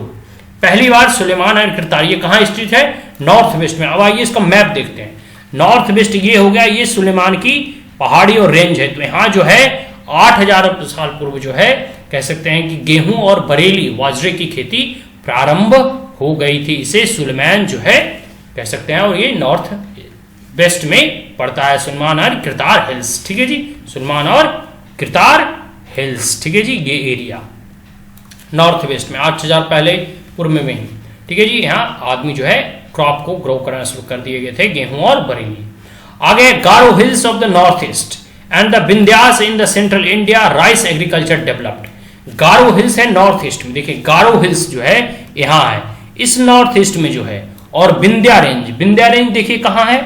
पहली बार सुलेमान एंड किरतार, ये कहाँ स्थित है, नॉर्थ वेस्ट में। अब आइए इसका मैप देखते हैं। नॉर्थ वेस्ट ये हो गया, ये सुलेमान की पहाड़ी और रेंज है, तो यहाँ जो है 8000 साल पूर्व जो है कह सकते हैं कि गेहूं और बरेली बाजरे की खेती प्रारंभ हो गई थी। इसे सुलेमान जो है कह सकते हैं, और ये नॉर्थ वेस्ट में पड़ता है, सुलेमान और किरतार हिल्स, ठीक है जी, सुलेमान और किरतार हिल्स, ठीक है जी, ये एरिया नॉर्थ वेस्ट में 8000 पहले पूर्व में ही, ठीक है जी। यहाँ आदमी जो है क्रॉप को ग्रो करना शुरू कर दिए गए थे, गेहूं और बरेली। आगे Garo hills of the north east and the Vindhyas in the central India, rice agriculture developed. Garo hills है नॉर्थ ईस्ट में, देखिए गारो हिल्स जो है यहाँ है इस नॉर्थ ईस्ट में जो है, और विंध्या रेंज, विंध्या रेंज देखिए कहाँ है,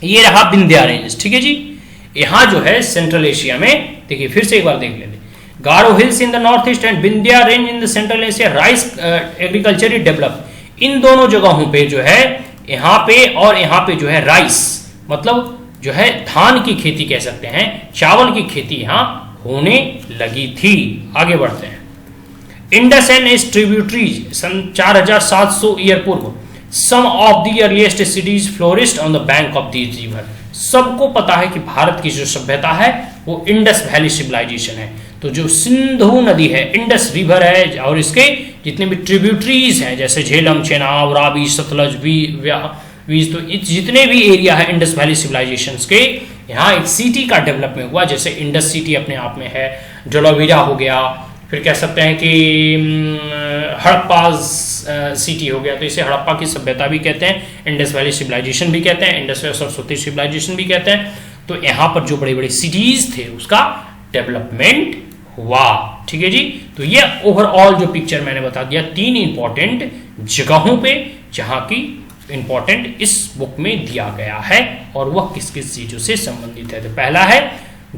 ये रहा विंध्या रेंज, ठीक है जी। यहाँ जो है सेंट्रल एशिया में, देखिए फिर से एक बार देख लेते, Garo hills in the north east and Vindhya range in the central Asia, rice agriculture develop. इन दोनों जगहों पे जो है, यहाँ पे और यहाँ पे जो है राइस मतलब जो है धान की खेती कह सकते हैं, चावल की खेती यहाँ होने लगी थी। आगे बढ़ते हैं। इंडस एंड इट्स ट्रिब्यूटरीज सन 4700 ईयर पूर्व, some of the earliest cities flourished on the bank of this river. सबको पता है कि भारत की जो सभ्यता है वो इंडस वैली सिविलाइजेशन है। तो जो सिंधु नदी है, इंडस रिवर है, और इसके जितने भी ट्रिब्यूटरीज हैं जैसे झेलम, चेनाब, रावी, सतलज, वीज, तो जितने भी एरिया है इंडस वैली सिविलाइजेशंस के, यहाँ एक सिटी का डेवलपमेंट हुआ। जैसे इंडस सिटी अपने आप में है, डोलावीरा हो गया, फिर कह सकते हैं कि हड़प्पा सिटी हो गया, तो इसे हड़प्पा की सभ्यता भी कहते हैं, इंडस वैली सिविलाइजेशन भी कहते हैं, इंडस सरस्वती सिविलाइजेशन भी कहते हैं। तो यहाँ पर जो बड़े बड़े सिटीज थे उसका डेवलपमेंट हुआ, ठीक है जी। तो ये ओवरऑल जो पिक्चर मैंने बता दिया 3 इंपॉर्टेंट जगहों पे जहां की इंपॉर्टेंट इस बुक में दिया गया है, और वह किस किस चीजों से संबंधित है। तो पहला है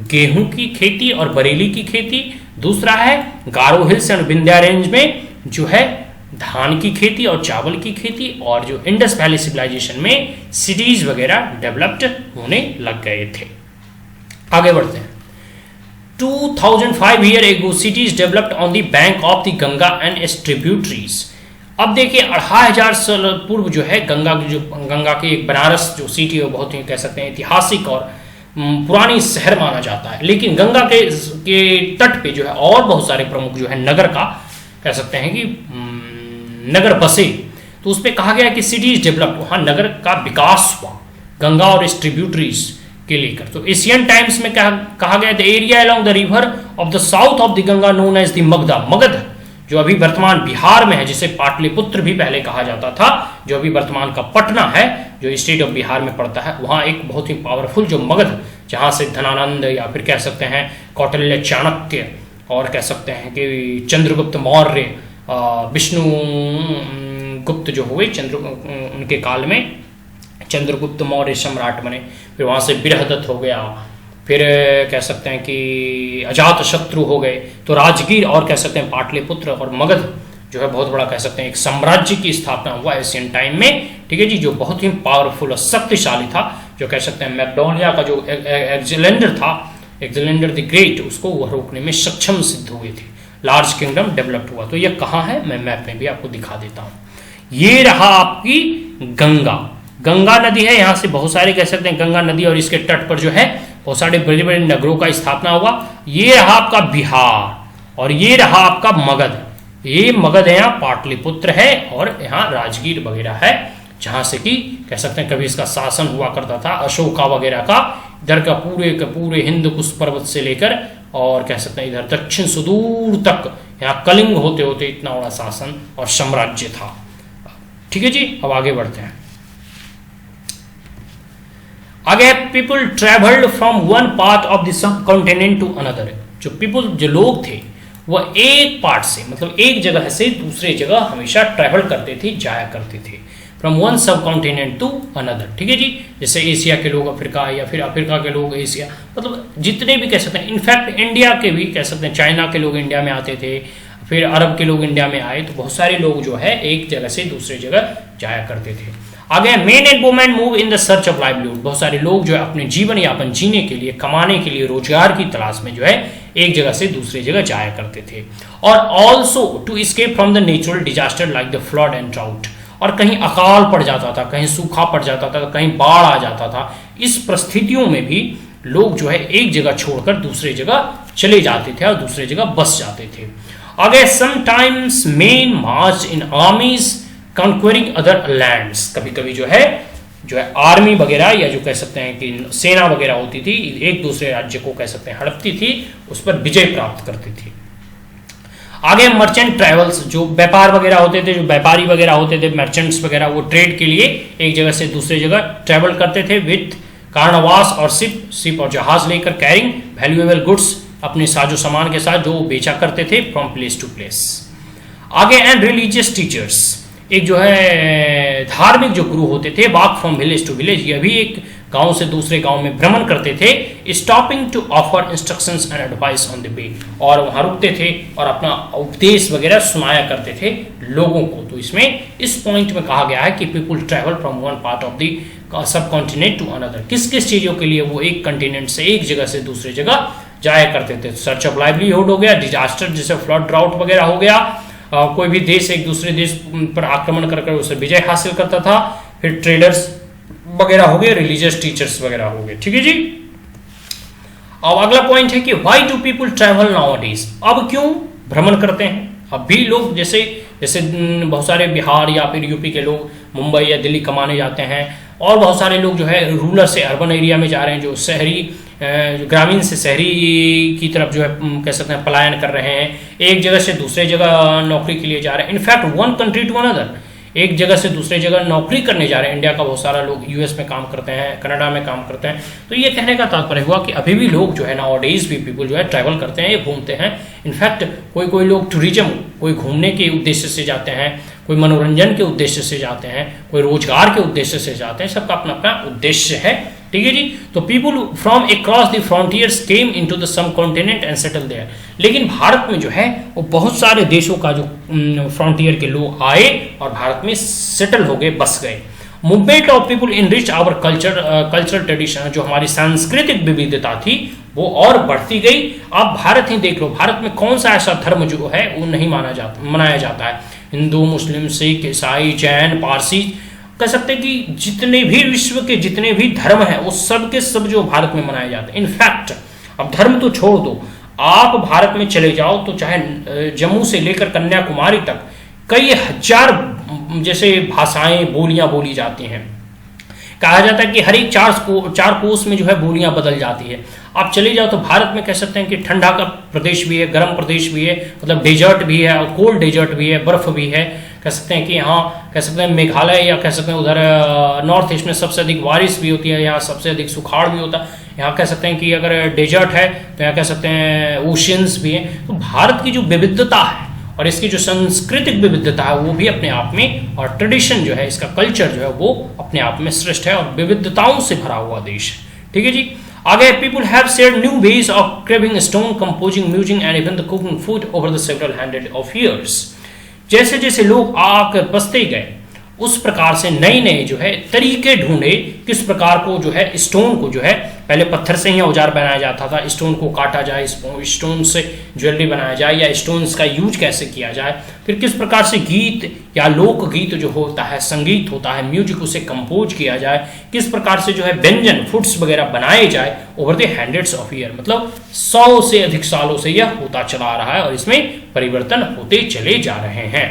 गेहूं की खेती और बरेली की खेती, दूसरा है गारो हिल्स एंड विंध्या रेंज में जो है धान की खेती और चावल की खेती, और जो इंडस वैली सिविलाइजेशन में सिटीज वगैरह डेवलप्ड होने लग गए थे। आगे बढ़ते हैं। 2005 year ago cities developed on the bank of the Ganga and its tributaries। अब देखिए 2500 साल पूर्व जो है गंगा की एक बनारस जो सिटी है, बहुत ही कह सकते हैं ऐतिहासिक और पुरानी शहर माना जाता है। लेकिन गंगा के तट पे जो है और बहुत सारे प्रमुख जो है नगर का कह सकते हैं कि नगर बसे, तो उस पर कहा गया कि सिटीज डेवलप्ड, वहाँ नगर का विकास हुआ गंगा और इस ट्रिब्यूटरीज के लेकर। तो एशियन टाइम्स में कहा गया the area along the river of the south of the Ganga known as the Magadh, Magadh जो अभी वर्तमान बिहार में है, जिसे पाटलिपुत्र भी पहले कहा जाता था, जो अभी वर्तमान का पटना है जो स्टेट ऑफ बिहार में पड़ता है, वहाँ एक बहुत ही पावरफुल जो मगध, जहाँ से धनानंद या फिर कह सकते हैं कौटिल्य, चाणक्य और कह सकते हैं कि चंद्रगुप्त मौर्य, विष्णु गुप्त जो हुए उनके काल में चंद्रगुप्त मौर्य सम्राट बने, फिर वहाँ से बृहदत्त हो गया, फिर कह सकते हैं कि अजात शत्रु हो गए। तो राजगीर और कह सकते हैं पाटलिपुत्र और मगध जो है बहुत बड़ा कह सकते हैं एक साम्राज्य की स्थापना हुआ एशियन टाइम में, ठीक है जी, जो बहुत ही पावरफुल और शक्तिशाली था। जो कह सकते हैं मैकडोनिया का जो एग्जेलेंडर था, एग्जेलेंडर द ग्रेट, उसको वह रोकने में सक्षम सिद्ध हुए थे। लार्ज किंगडम डेवलप्ड हुआ। तो यह कहाँ है, मैं मैप में भी आपको दिखा देता हूँ। ये रहा आपकी गंगा, गंगा नदी है, यहाँ से बहुत सारे कह सकते हैं गंगा नदी, और इसके तट पर जो है बहुत सारे बड़े बड़े नगरों का स्थापना हुआ। ये रहा आपका बिहार और ये रहा आपका मगध। ये मगध है, यहाँ पाटलिपुत्र है और यहाँ राजगीर वगैरह है, जहाँ से कि कह सकते हैं कभी इसका शासन हुआ करता था अशोका वगैरह का। इधर का पूरे हिंद कुश पर्वत से लेकर और कह सकते हैं इधर दक्षिण सुदूर तक यहाँ कलिंग होते होते इतना बड़ा शासन और साम्राज्य था। ठीक है जी, अब आगे बढ़ते हैं। आगे people travelled from one part of the subcontinent to another. जो पीपल जो लोग थे वह एक पार्ट से मतलब एक जगह से दूसरे जगह हमेशा ट्रेवल करते थे, जाया करते थे। फ्रॉम वन सब कॉन्टिनेंट टू अनदर, ठीक है जी। जैसे एशिया के लोग अफ्रीका या फिर अफ्रीका के लोग एशिया, मतलब जितने भी कह सकते हैं, इनफैक्ट इंडिया के भी कह सकते हैं, चाइना के लोग इंडिया में आते थे, फिर अरब के लोग इंडिया में आए तो बहुत सारे लोग जो है एक जगह से दूसरे जगह जाया करते थे। आगे main and women move in the search of livelihood, बहुत सारे लोग जो है अपने जीवन यापन जीने के लिए, कमाने के लिए, रोजगार की तलाश में जो है एक जगह से दूसरी जगह जाया करते थे। और also to escape from the natural disaster like the flood and drought, और कहीं अकाल पड़ जाता था, कहीं सूखा पड़ जाता था, कहीं बाढ़ आ जाता था, इस परिस्थितियों में भी लोग जो है एक जगह छोड़कर दूसरे जगह चले जाते थे और दूसरे जगह बस जाते थे। आगे समटाइम्स मेन मार्च इन आर्मीज कंक्वेरिंग अदर लैंड्स, कभी कभी जो है आर्मी वगैरह या जो कह सकते हैं कि सेना वगैरह होती थी, एक दूसरे राज्य को कह सकते हैं हड़पती थी, उस पर विजय प्राप्त करती थी। आगे मर्चेंट ट्रेवल्स, जो व्यापार वगैरह होते थे, जो व्यापारी वगैरह होते थे, मर्चेंट्स वगैरह, वो ट्रेड के लिए एक जगह से दूसरी जगह ट्रेवल करते थे विथ कार्नवास और शिप और जहाज लेकर, कैरिंग वैल्यूएबल गुड्स, अपने साजो सामान के साथ जो बेचा करते थे फ्रॉम प्लेस टू प्लेस। आगे एंड रिलीजियस टीचर्स, एक जो है धार्मिक जो गुरु होते थे, walk from village to village, यह भी एक गांव से दूसरे गांव में भ्रमण करते थे, stopping to offer instructions and advice on the way, और वहां रुकते थे और अपना उपदेश वगैरह सुनाया करते थे लोगों को। तो इसमें इस पॉइंट में कहा गया है कि people travel from one part of the subcontinent to another, किस किस चीजों के लिए वो एक कंटिनेंट से एक जगह से दूसरी जगह जाया करते थे। सर्च ऑफ लाइवलीहुड हो गया, डिजास्टर जैसे फ्लड ड्राउट वगैरह हो गया, कोई भी देश एक दूसरे देश पर आक्रमण कर उसे विजय हासिल करता था, फिर ट्रेडर्स वगैरह हो गए, रिलीजियस टीचर्स वगैरह हो गए। ठीक है जी। अब अगला पॉइंट है कि why do people travel nowadays, अब क्यों भ्रमण करते हैं। अब भी लोग जैसे बहुत सारे बिहार या फिर यूपी के लोग मुंबई या दिल्ली कमाने जाते हैं, और बहुत सारे लोग जो है रूरल से अर्बन एरिया में जा रहे हैं, जो शहरी ग्रामीण से शहरी की तरफ जो है कह सकते हैं पलायन कर रहे हैं, एक जगह से दूसरे जगह नौकरी के लिए जा रहे हैं। In fact one country to another, एक जगह से दूसरे जगह नौकरी करने जा रहे हैं। इंडिया का बहुत सारा लोग यूएस में काम करते हैं, कनाडा में काम करते हैं। तो ये कहने का तात्पर्य हुआ कि अभी भी लोग जो है नाउअडेज भी पीपल जो है ट्रैवल करते हैं, ये घूमते हैं। इनफैक्ट कोई लोग टूरिज्म, कोई घूमने के उद्देश्य से जाते हैं, कोई मनोरंजन के उद्देश्य से जाते हैं, कोई रोजगार के उद्देश्य से जाते हैं, सबका अपना अपना उद्देश्य है। ठीक है जी। तो people from across the frontiers came into the subcontinent and settle there, लेकिन भारत में जो है वो बहुत सारे देशों का जो फ्रंटियर के लोग आए और भारत में सेटल हो गए, बस गए। Movement of people enrich our cultural tradition, जो हमारी सांस्कृतिक विविधता थी वो और बढ़ती गई। अब भारत ही देख लो, भारत में कौन सा ऐसा धर्म जो है वो नहीं मनाया जाता है। हिंदू, मुस्लिम, सिख, ईसाई, जैन, पारसी, कह सकते हैं कि जितने भी विश्व के जितने भी धर्म हैं वो सब के सब जो भारत में मनाए जाते हैं। इनफैक्ट अब धर्म तो छोड़ दो, आप भारत में चले जाओ तो चाहे जम्मू से लेकर कन्याकुमारी तक कई हजार जैसे भाषाएं, बोलियां बोली जाती हैं। कहा जाता है कि हर एक चार कोस में जो है बोलियां बदल जाती है। आप चले जाओ तो भारत में कह सकते हैं कि ठंडा का प्रदेश भी है, गर्म प्रदेश भी है, मतलब डेजर्ट भी है और कोल्ड डेजर्ट भी है, बर्फ भी है। कह सकते हैं कि यहाँ कह सकते हैं मेघालय या कह सकते हैं उधर नॉर्थ ईस्ट में सबसे अधिक बारिश भी होती है, यहाँ सबसे अधिक सुखाड़ भी होता है। यहाँ कह सकते हैं कि अगर डेजर्ट है तो यहाँ कह सकते हैं ओशियंस भी हैं। तो भारत की जो विविधता है और इसकी जो सांस्कृतिक विविधता है वो भी अपने आप में, और ट्रेडिशन जो है, इसका कल्चर जो है वो अपने आप में श्रेष्ठ है और विविधताओं से भरा हुआ देश है। ठीक है जी। आगे people have shared new ways of craving stone, composing music and even the cooking food over the several hundred of years. जैसे जैसे लोग आकर बसते गए उस प्रकार से नए नए जो है तरीके ढूंढे, किस प्रकार को जो है स्टोन को जो है, पहले पत्थर से ही औजार बनाया जाता था, स्टोन को काटा जाए, स्टोन से ज्वेलरी बनाया जाए या स्टोन्स का यूज कैसे किया जाए। फिर किस प्रकार से गीत या लोकगीत जो होता है, संगीत होता है, म्यूजिक, उसे कंपोज किया जाए, किस प्रकार से जो है व्यंजन, फूड्स वगैरह बनाए जाए over the hundreds of year, मतलब 100 से अधिक सालों से यह होता चला आ रहा है और इसमें परिवर्तन होते चले जा रहे हैं।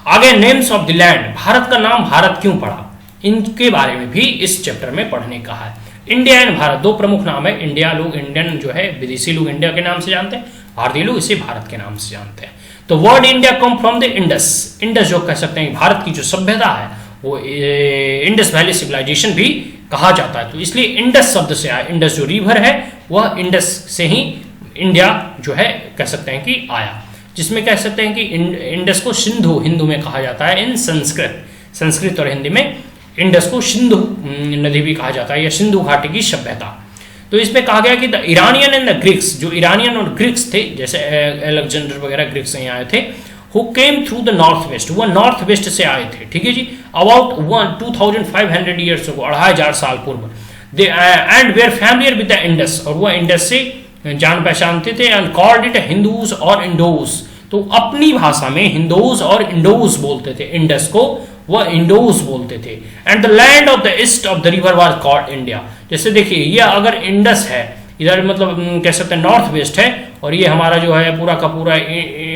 आगे names of the land, Bharat का नाम भारत क्यों पड़ा, इनके बारे में भी इस चैप्टर में पढ़ने का है। इंडिया एंड भारत दो प्रमुख नाम है। इंडिया लोग, इंडियन जो है विदेशी लोग इंडिया के नाम से जानते हैं, भारतीय लोग इसे भारत के नाम से जानते हैं। तो word India come from the Indus, Indus जो कह सकते हैं भारत की जो सभ्यता है वो इंडस वैली सिविलाइजेशन भी कहा जाता है। तो इसलिए इंडस शब्द से आया, इंडस जो रिवर है वह इंडस से ही इंडिया जो है कह सकते हैं कि आया, जिसमें कह सकते हैं कि इंडस को सिंधु हिंदू में कहा जाता है। इन संस्कृत और हिंदी में इंडस को सिंधु नदी भी कहा जाता है या सिंधु घाटी की सभ्यता। तो इसमें कहा गया कि the Iranian and the Greeks, जो ईरानियन और ग्रीक्स थे, जैसे अलेक्जेंडर वगैरह ग्रीक्स से यहाँ आए थे, who came through the north waste, वह नॉर्थ वेस्ट से आए थे, ठीक है जी, अबाउट 2500 ईयर्स को, 2500 साल पूर्व, they and were familiar with the Indus, और वह इंडस से जान पहचानते थे, एंड कॉल्ड इट हिंदूज और इंडोज, तो अपनी भाषा में हिंदूज और इंडोज बोलते थे, इंडस को वह इंडोज बोलते थे, and the land of the east of the river was called India. जैसे देखिए ये अगर इंडस है इधर, मतलब कह सकते हैं नॉर्थ वेस्ट है, और ये हमारा जो है पूरा का पूरा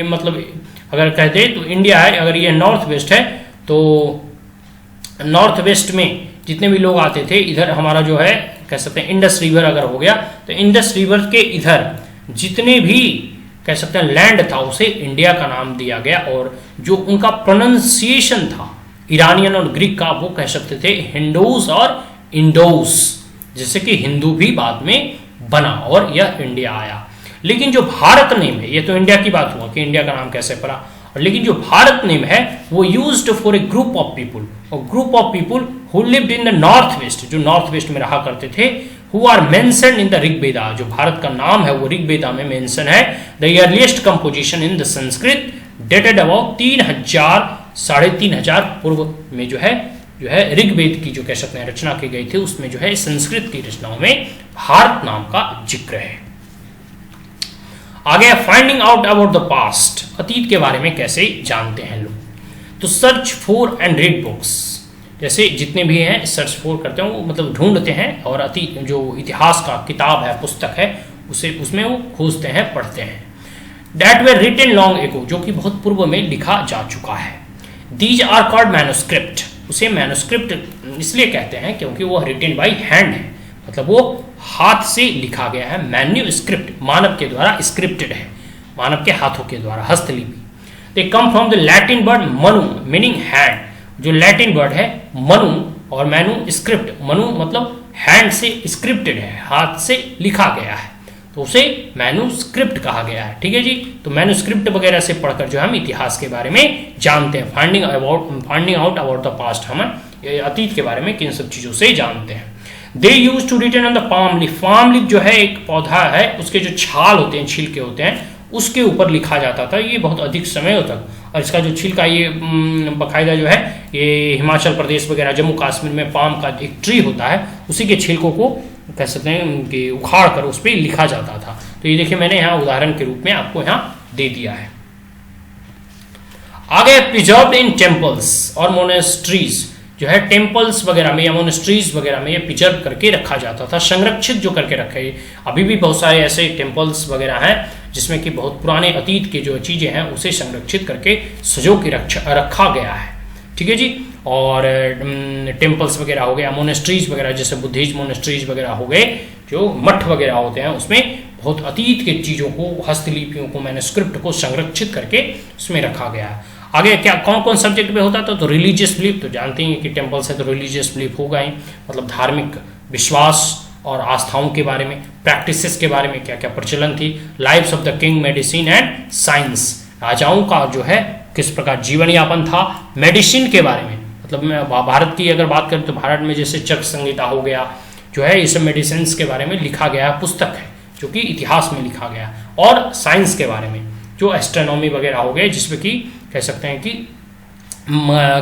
मतलब अगर कहते तो इंडिया है, अगर ये नॉर्थ वेस्ट है तो नॉर्थ वेस्ट में जितने भी लोग आते थे इधर, हमारा जो है कह सकते हैं इंडस रिवर अगर हो गया, तो इंडस रिवर के इधर जितने भी कह सकते हैं लैंड था उसे इंडिया का नाम दिया गया, और जो उनका प्रोनाउंसिएशन था ईरानियन और ग्रीक का, वो कह सकते थे हिंदूज और इंडोस, जैसे कि हिंदू भी बाद में बना और यह इंडिया आया। लेकिन जो भारत नेम है, ये तो इंडिया की बात हुआ कि इंडिया का नाम कैसे पड़ा, और लेकिन जो भारत नेम है वो used for a group of people, और group of people who lived in the north west, जो नॉर्थ वेस्ट में रहा करते थे, who are mentioned in the Rigveda, जो भारत का नाम है वो ऋग्वेदा में मेंशन है। The earliest composition in the Sanskrit dated about 3000 3500 पूर्व में जो है ऋग्वेद की जो कह सकते हैं रचना की गई थी, उसमें जो है संस्कृत की रचनाओं में भारत नाम का जिक्र है। आगे finding out about the past, अतीत के बारे में कैसे जानते हैं लोग, तो search for and read books, जैसे जितने भी हैं सर्च फॉर करते हैं वो मतलब ढूंढते हैं, और अतीत जो इतिहास का किताब है, पुस्तक है, उसे उसमें वो खोजते हैं, पढ़ते हैं। That way written long ago, जो कि बहुत पूर्व में लिखा जा चुका है। दीज आर कॉल्ड मैन्युस्क्रिप्ट, उसे मैन्युस्क्रिप्ट इसलिए कहते हैं क्योंकि वो रिटन बाई हैंड है, मतलब वो हाथ से लिखा गया है। मैन्युस्क्रिप्ट मानव के द्वारा स्क्रिप्टेड है, मानव के हाथों के द्वारा, हस्तलिपि। They come from the Latin word manu meaning hand, जो लैटिन वर्ड है मनु, और मैनु स्क्रिप्ट, मनु मतलब हैंड से, स्क्रिप्टेड है, हाथ से लिखा गया है, तो उसे मैन्युस्क्रिप्ट कहा गया है, ठीक है जी। तो मैन्युस्क्रिप्ट वगैरह से पढ़कर जो हम इतिहास के बारे में जानते हैं। Finding out about the past, हम अतीत के बारे में किन सब चीजों से जानते हैं। They use to written on the palm leaf, palm leaf जो है एक पौधा है, उसके जो छाल होते हैं, छिलके होते हैं, उसके ऊपर लिखा जाता था, ये बहुत अधिक समय तक। और इसका जो छिलका, ये बाकायदा जो है ये हिमाचल प्रदेश वगैरह, जम्मू कश्मीर में पाम का एक ट्री होता है, उसी के छिलकों को कह सकते हैं कि उखाड़ कर उस पर लिखा जाता था। तो ये देखिए मैंने यहाँ उदाहरण के रूप में आपको यहाँ दे दिया है। आगे प्रिजर्व्ड इन टेम्पल्स और मोनेस्ट्रीज, जो है टेम्पल्स वगैरह में या मोनेस्ट्रीज वगैरह में ये प्रिजर्व करके रखा जाता था, संरक्षित जो करके रखे। अभी भी बहुत सारे ऐसे टेम्पल्स वगैरह हैं जिसमें कि बहुत पुराने अतीत के जो चीजें हैं उसे संरक्षित करके सजो के रखा गया है, ठीक है जी। और टेम्पल्स वगैरह हो गया, मोनेस्ट्रीज वगैरह जैसे बुद्धिस्ट मोनेस्ट्रीज वगैरह हो गए, जो मठ वगैरह होते हैं, उसमें बहुत अतीत के चीज़ों को, हस्तलिपियों को, मैन्युस्क्रिप्ट को संरक्षित करके उसमें रखा गया है। आगे क्या कौन कौन सब्जेक्ट में होता था, तो रिलीजियस बिलीफ, तो जानते हैं कि टेम्पल्स है तो रिलीजियस बिलीफ होगा ही, मतलब धार्मिक विश्वास और आस्थाओं के बारे में, प्रैक्टिसेस के बारे में क्या क्या प्रचलन थी, lives of the king, medicine and science, राजाओं का जो है किस प्रकार जीवन यापन था, मेडिसिन के बारे में, मतलब भारत की अगर बात करें तो भारत में जैसे चरक संहिता हो गया, जो है इस मेडिसिन के बारे में लिखा गया पुस्तक है, जो कि इतिहास में लिखा गया। और साइंस के बारे में जो एस्ट्रोनॉमी वगैरह हो गए, जिसमें कि कह सकते हैं कि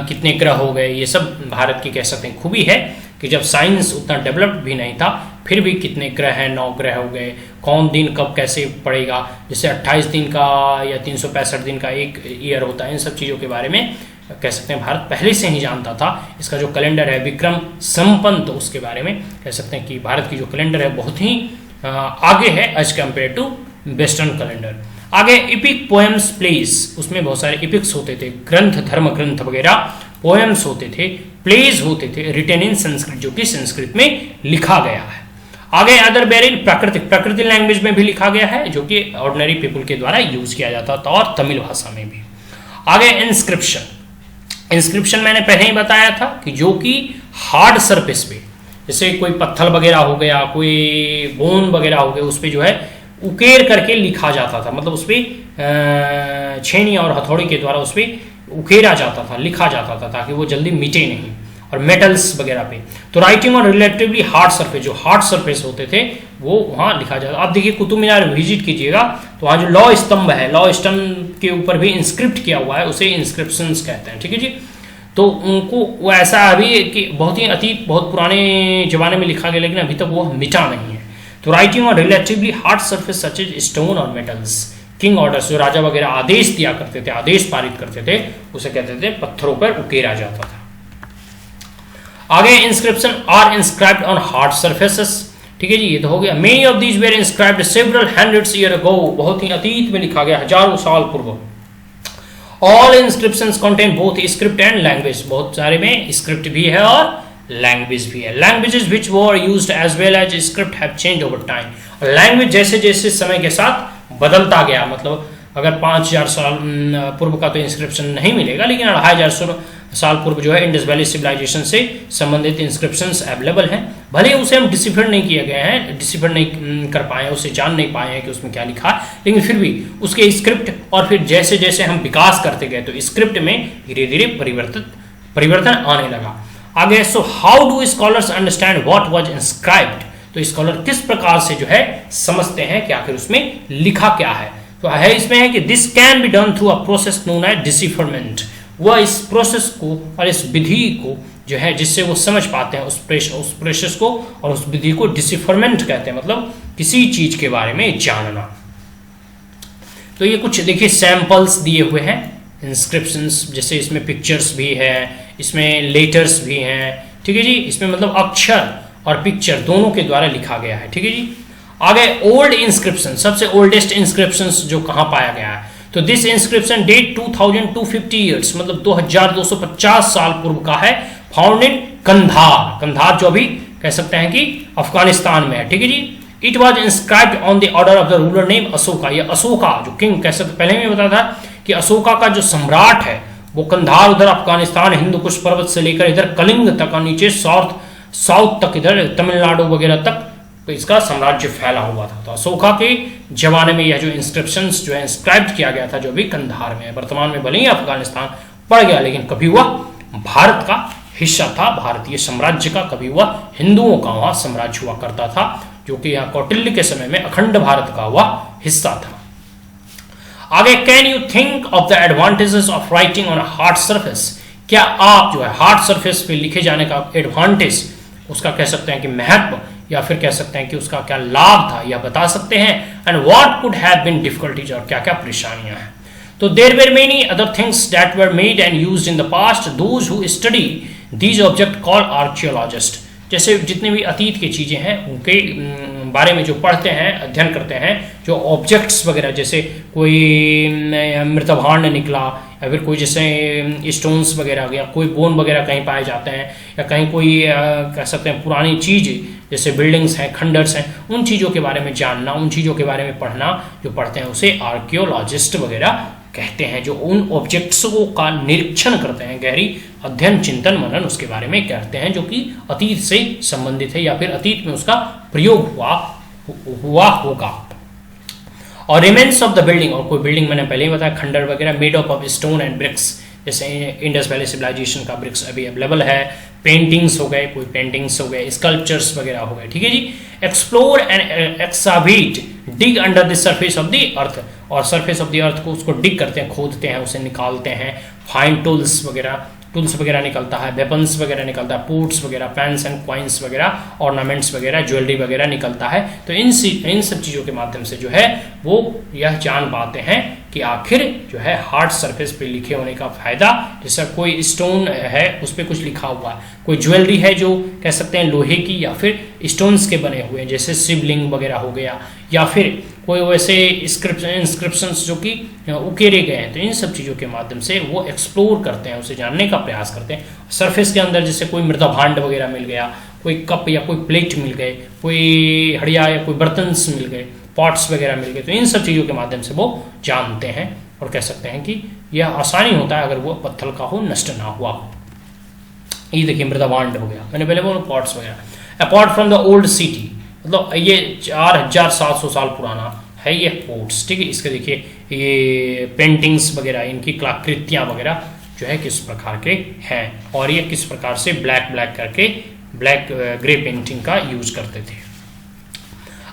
कितने ग्रह हो गए, ये सब भारत की कह सकते हैं खूबी है कि जब साइंस उतना डेवलप्ड भी नहीं था फिर भी कितने ग्रह हैं, 9 ग्रह हो गए, कौन दिन कब कैसे पड़ेगा, जैसे 28 दिन का या 365 दिन का एक ईयर होता है, इन सब चीज़ों के बारे में कह सकते हैं भारत पहले से ही जानता था। इसका जो कैलेंडर है विक्रम संपन्न, तो उसके बारे में कह सकते हैं कि भारत की जो कैलेंडर है बहुत ही आगे है as compare to western calendar. आगे इपिक पोएम्स प्लेज, उसमें बहुत सारे इपिक्स होते थे, ग्रंथ, धर्म ग्रंथ वगैरह, पोएम्स होते थे, प्लेज होते थे, रिटन इन संस्कृत, जो कि संस्कृत में लिखा गया है। आगे अदर बेरिन प्रकृति लैंग्वेज में भी लिखा गया है, जो कि ऑर्डिनरी पीपल के द्वारा यूज किया जाता था, और तमिल भाषा में भी। आगे इंस्क्रिप्शन मैंने पहले ही बताया था कि जो कि हार्ड सरफेस पे, जैसे कोई पत्थर वगैरह हो गया, कोई बोन वगैरह हो गया, उस पर जो है उकेर करके लिखा जाता था, मतलब उस पर छेनी और हथौड़ी के द्वारा उस पर उकेरा जाता था, लिखा जाता था, ताकि वो जल्दी मिटे नहीं। और मेटल्स वगैरह पे। तो writing on relatively hard surface, जो हार्ड सरफेस होते थे वो वहाँ लिखा जाता। आप देखिए कुतुब मीनार विजिट कीजिएगा तो वहाँ जो लौ स्तंभ है, लौ स्तंभ के ऊपर भी इंस्क्रिप्ट किया हुआ है, उसे इंस्क्रिप्शंस कहते हैं, ठीक है जी। तो उनको वो ऐसा अभी कि बहुत ही अतीत, बहुत पुराने जमाने में लिखा गया, लेकिन अभी तक वो मिटा नहीं है। तो writing on relatively hard surface such as stone और मेटल्स, किंग ऑर्डर्स, जो राजा वगैरह आदेश दिया करते थे, आदेश पारित करते थे, उसे कहते थे पत्थरों पर उकेरा जाता था। आगे inscription are inscribed on hard surfaces, ठीक है जी, ये तो हो गया। Many of these were inscribed several hundreds year ago, बहुत ही अतीत में लिखा गया, हजारों साल पूर्व। All inscriptions contain both script and language, बहुत सारे में स्क्रिप्ट भी है और लैंग्वेज भी है। Languages which were used as well as script have change over time, language जैसे जैसे समय के साथ बदलता गया, मतलब अगर 5000 साल पूर्व का तो इंस्क्रिप्शन नहीं मिलेगा, लेकिन 2500 साल पूर्व जो है इंडस वैली सिविलाइजेशन से संबंधित इंस्क्रिप्शंस अवेलेबल हैं। भले ही उसे हम डिसिफर नहीं किए गए हैं, डिसिफर नहीं कर पाए हैं, उसे जान नहीं पाए हैं कि उसमें क्या लिखा है, लेकिन फिर भी उसके स्क्रिप्ट और फिर जैसे जैसे हम विकास करते गए तो स्क्रिप्ट में धीरे धीरे परिवर्तन आने लगा। आगे, so how do scholars understand what was inscribed, तो स्कॉलर किस प्रकार से जो है समझते हैं कि आखिर उसमें लिखा क्या है। तो है इसमें है कि this can be done through a process known as decipherment, वह इस प्रोसेस को और इस विधि को जो है जिससे वो समझ पाते हैं उस प्रोसेस को और उस विधि को डिसिफरमेंट कहते हैं, मतलब किसी चीज के बारे में जानना। तो ये कुछ देखिए सैंपल्स दिए हुए हैं इंस्क्रिप्शंस, जैसे इसमें पिक्चर्स भी है, इसमें लेटर्स भी हैं, ठीक है जी, इसमें मतलब अक्षर और पिक्चर दोनों के द्वारा लिखा गया है, ठीक है जी। आगे ओल्ड इंस्क्रिप्शन, सबसे ओल्डेस्ट इंस्क्रिप्शंस जो कहाँ पाया गया है, तो दिस इंस्क्रिप्शन डेट 2250 ईयर्स, मतलब 2250 साल पूर्व का है, फाउंड इन कंधार, कंधार जो अभी कह सकते हैं कि अफगानिस्तान में है, ठीक है जी। It was inscribed on the order of the ruler name Ashoka, ये अशोका जो किंग कह सकते, पहले में बताया था कि अशोका का जो सम्राट है वो कंधार उधर अफगानिस्तान, हिंदू कुश पर्वत से लेकर इधर कलिंग तक और नीचे साउथ तक, इधर तमिलनाडु वगैरह तक तो इसका साम्राज्य फैला हुआ था। तो अशोका के जमाने में यह जो इंस्क्रिप्शंस जो है इंस्क्राइब्ड किया गया था, जो भी कंधार में है, वर्तमान में भले ही अफगानिस्तान पड़ गया, लेकिन कभी वह भारत का हिस्सा था, भारतीय साम्राज्य का, कभी वह हिंदुओं का वहां साम्राज्य हुआ करता था, जो कि यहाँ कौटिल्य के समय में अखंड भारत का वह हिस्सा था। आगे, can you think of the advantages of writing on a hard surface, क्या आप जो है हार्ड सरफेस पे लिखे जाने का एडवांटेज, उसका कह सकते हैं कि महत्व, या फिर कह सकते हैं कि उसका क्या लाभ था, यह बता सकते हैं। And what could have been difficulties, और क्या क्या परेशानियां हैं। तो there were many other things that were made and used in the past, those who study these object called archaeologist, जैसे जितने भी अतीत की चीजें हैं उनके बारे में जो पढ़ते हैं, अध्ययन करते हैं, जो ऑब्जेक्ट्स वगैरह, जैसे कोई मृतभांड निकला या फिर कोई जैसे स्टोन्स वगैरह गया, कोई बोन वगैरह कहीं पाए जाते हैं, या कहीं कोई कह सकते हैं पुरानी चीज जैसे बिल्डिंग्स हैं, खंडर्स हैं, उन चीज़ों के बारे में जानना, उन चीज़ों के बारे में पढ़ना, जो पढ़ते हैं उसे आर्कियोलॉजिस्ट वगैरह कहते हैं, जो उन ऑब्जेक्ट्स का निरीक्षण करते हैं, गहरी अध्ययन चिंतन मनन उसके बारे में करते हैं, जो कि अतीत से संबंधित है या फिर अतीत में उसका प्रयोग हुआ होगा। और रिमेन्स ऑफ द बिल्डिंग, और कोई बिल्डिंग मैंने पहले ही बताया, खंडर वगैरह, made up of stone and bricks, जैसे इंडस वैली सिविलाइजेशन का ब्रिक्स अभी अवेलेबल है, पेंटिंग्स हो गए, कोई पेंटिंग्स हो गए, स्कल्पचर्स वगैरह हो गए, ठीक है जी। Explore and excavate, dig under the surface of the earth, और सरफेस ऑफ द अर्थ को उसको डिग करते हैं, खोदते हैं, उसे निकालते हैं, फाइंड टूल्स वगैरह निकलता है, वेपन्स वगैरह निकलता है, पोर्ट्स वगैरह, पेन्स एंड क्वाइंस वगैरह, ऑर्नामेंट्स वगैरह, ज्वेलरी वगैरह निकलता है। तो इन सब चीज़ों के माध्यम से जो है वो यह जान पाते हैं कि आखिर जो है हार्ड सरफेस पे लिखे होने का फायदा, जैसा कोई स्टोन है उस पर कुछ लिखा हुआ है, कोई ज्वेलरी है जो कह सकते हैं लोहे की या फिर स्टोन्स के बने हुए हैं, जैसे शिवलिंग वगैरह हो गया, या फिर कोई वैसे इंस्क्रिप्शंस जो कि उकेरे गए हैं। तो इन सब चीज़ों के माध्यम से वो एक्सप्लोर करते हैं, उसे जानने का प्रयास करते हैं। सरफेस के अंदर जैसे कोई मृदा भांड वगैरह मिल गया, कोई कप या कोई प्लेट मिल गए, कोई हड़िया या कोई बर्तन मिल गए, पॉट्स वगैरह मिल गए, तो इन सब चीज़ों के माध्यम से वो जानते हैं और कह सकते हैं कि यह आसानी होता है अगर वो पत्थर का हो, नष्ट ना हुआ हो। ये देखिए मृदा भांड हो गया, मैंने पहले बोला पॉट्स वगैरह। Apart from the old city, मतलब ये 4700 साल पुराना है ये पोर्ट्स, ठीक है। इसके देखिए ये पेंटिंग्स वगैरह, इनकी कलाकृतियाँ वगैरह जो है किस प्रकार के हैं और ये किस प्रकार से ब्लैक करके ब्लैक ग्रे पेंटिंग का यूज करते थे।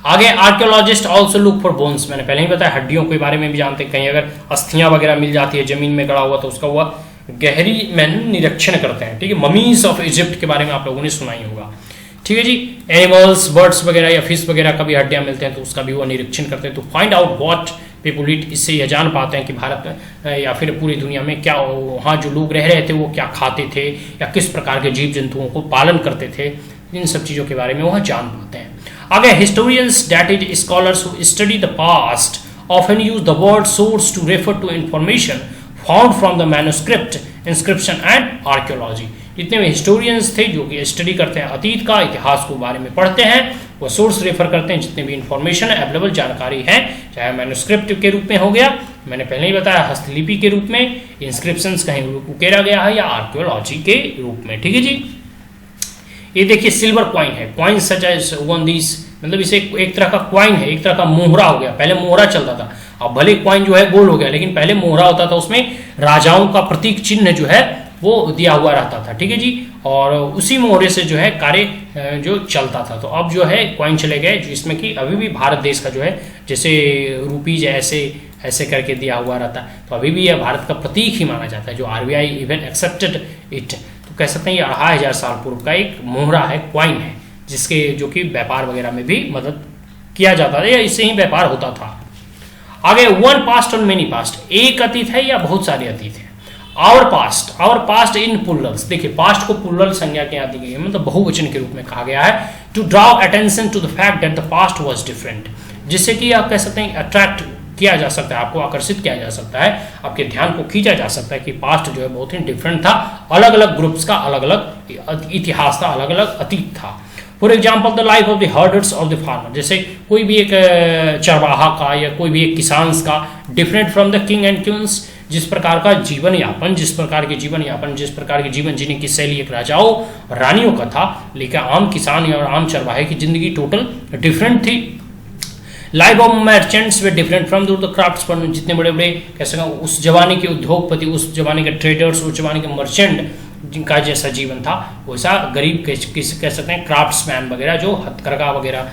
आगे archaeologist also look for bones, मैंने पहले ही बताया हड्डियों के बारे में भी जानते हैं, कहीं अगर अस्थियां वगैरह मिल जाती है जमीन में गड़ा हुआ तो उसका हुआ गहरी में निरीक्षण करते हैं, ठीक है। ममीज ऑफ इजिप्ट के बारे में आप लोगों ने सुना ही होगा, ठीक है जी। एनिमल्स, बर्ड्स वगैरह या फिश वगैरह का भी हड्डियां मिलते हैं तो उसका भी वो निरीक्षण करते हैं, तो find out what people eat. इससे यह जान पाते हैं कि भारत में या फिर पूरी दुनिया में क्या वहाँ जो लोग रह रहे थे वो क्या खाते थे या किस प्रकार के जीव जंतुओं को पालन करते थे, इन सब चीज़ों के बारे में वह जान पाते हैं। आगे historians that is scholars who study the past often use the word source to refer to information found from the manuscript, inscription and archaeology. जितने भी हिस्टोरियंस थे जो कि स्टडी करते हैं अतीत का, इतिहास को बारे में पढ़ते हैं, वो सोर्स रेफर करते हैं जितने भी इंफॉर्मेशन अवेलेबल जानकारी है, चाहे मैन्युस्क्रिप्ट के रूप में हो गया, मैंने पहले ही बताया हस्तलिपि के रूप में, इंस्क्रिप्शंस कहीं उकेरा गया है, या आर्कियोलॉजी के रूप में, ठीक है जी। ये देखिए सिल्वर कॉइन है, कॉइन सच एज वन दीस, मतलब इसे एक तरह का कॉइन है, एक तरह का मोहरा हो गया। पहले मोहरा चलता था, अब भले कॉइन जो है गोल्ड हो गया, लेकिन पहले मोहरा होता था, उसमें राजाओं का प्रतीक चिन्ह जो है वो दिया हुआ रहता था, ठीक है जी। और उसी मोहरे से जो है कार्य जो चलता था। तो अब जो है कॉइन चले गए जिसमें कि अभी भी भारत देश का जो है जैसे रुपीज ऐसे करके दिया हुआ रहता है, तो अभी भी यह भारत का प्रतीक ही माना जाता है, जो आरबीआई इवन एक्सेप्टेड इट। तो कह सकते हैं ये 2500 साल पूर्व का एक मोहरा है, कॉइन है, जिसके जो कि व्यापार वगैरह में भी मदद किया जाता था या इससे ही व्यापार होता था। आगे वन पास्ट और मेनी पास्ट, एक अतीत है या बहुत सारे अतीत है। आवर पास्ट इन पुल्लल्स, देखिए पास्ट को पुल्लल संज्ञा के यहाँ दी गई है, मतलब बहुवचन के रूप में कहा गया है। To draw attention to the fact that the past was different, जिससे कि आप कह सकते हैं अट्रैक्ट किया जा सकता है, आपको आकर्षित किया जा सकता है, आपके ध्यान को खींचा जा सकता है कि पास्ट जो है बहुत ही डिफरेंट था, अलग अलग ग्रुप्स का अलग अलग इतिहास था, अलग अलग अतीत था। For example the life of the herders और द फार्मर, जैसे कोई भी एक चरवाहा का या कोई भी एक किसान का different from the king and queen's, जिस प्रकार का जीवन यापन, जिस प्रकार के जीवन जीने की शैली एक राजाओं और रानियों का था, लेकिन आम किसान या आम चरवाहे की जिंदगी टोटल डिफरेंट थी। Life of merchants way different from the craftsman, जितने बड़े बड़े कैसे उस जमाने के उद्योगपति, उस जमाने के ट्रेडर्स, उस जमाने के मर्चेंट जिनका जैसा जीवन था, वैसा गरीब किस कह सकते हैं क्राफ्ट्समैन वगैरह जो हथकरघा वगैरह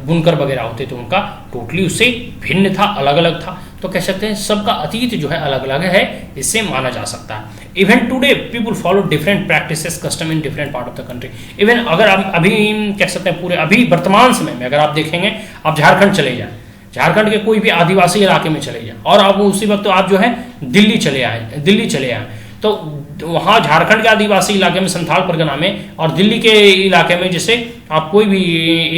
बुनकर वगैरह होते थे, उनका टोटली उससे भिन्न था, अलग अलग था। तो कह सकते हैं सबका अतीत जो है अलग अलग है, इससे माना जा सकता है। Even today people follow different practices custom in different part of the country. Even अगर आप अभी कह सकते हैं पूरे अभी वर्तमान समय में अगर आप देखेंगे, आप झारखंड चले जाए, झारखंड के कोई भी आदिवासी इलाके में चले जाए और आप उसी वक्त तो आप जो है दिल्ली चले आए, तो वहाँ झारखंड के आदिवासी इलाके में संथाल परगना में और दिल्ली के इलाके में, जैसे आप कोई भी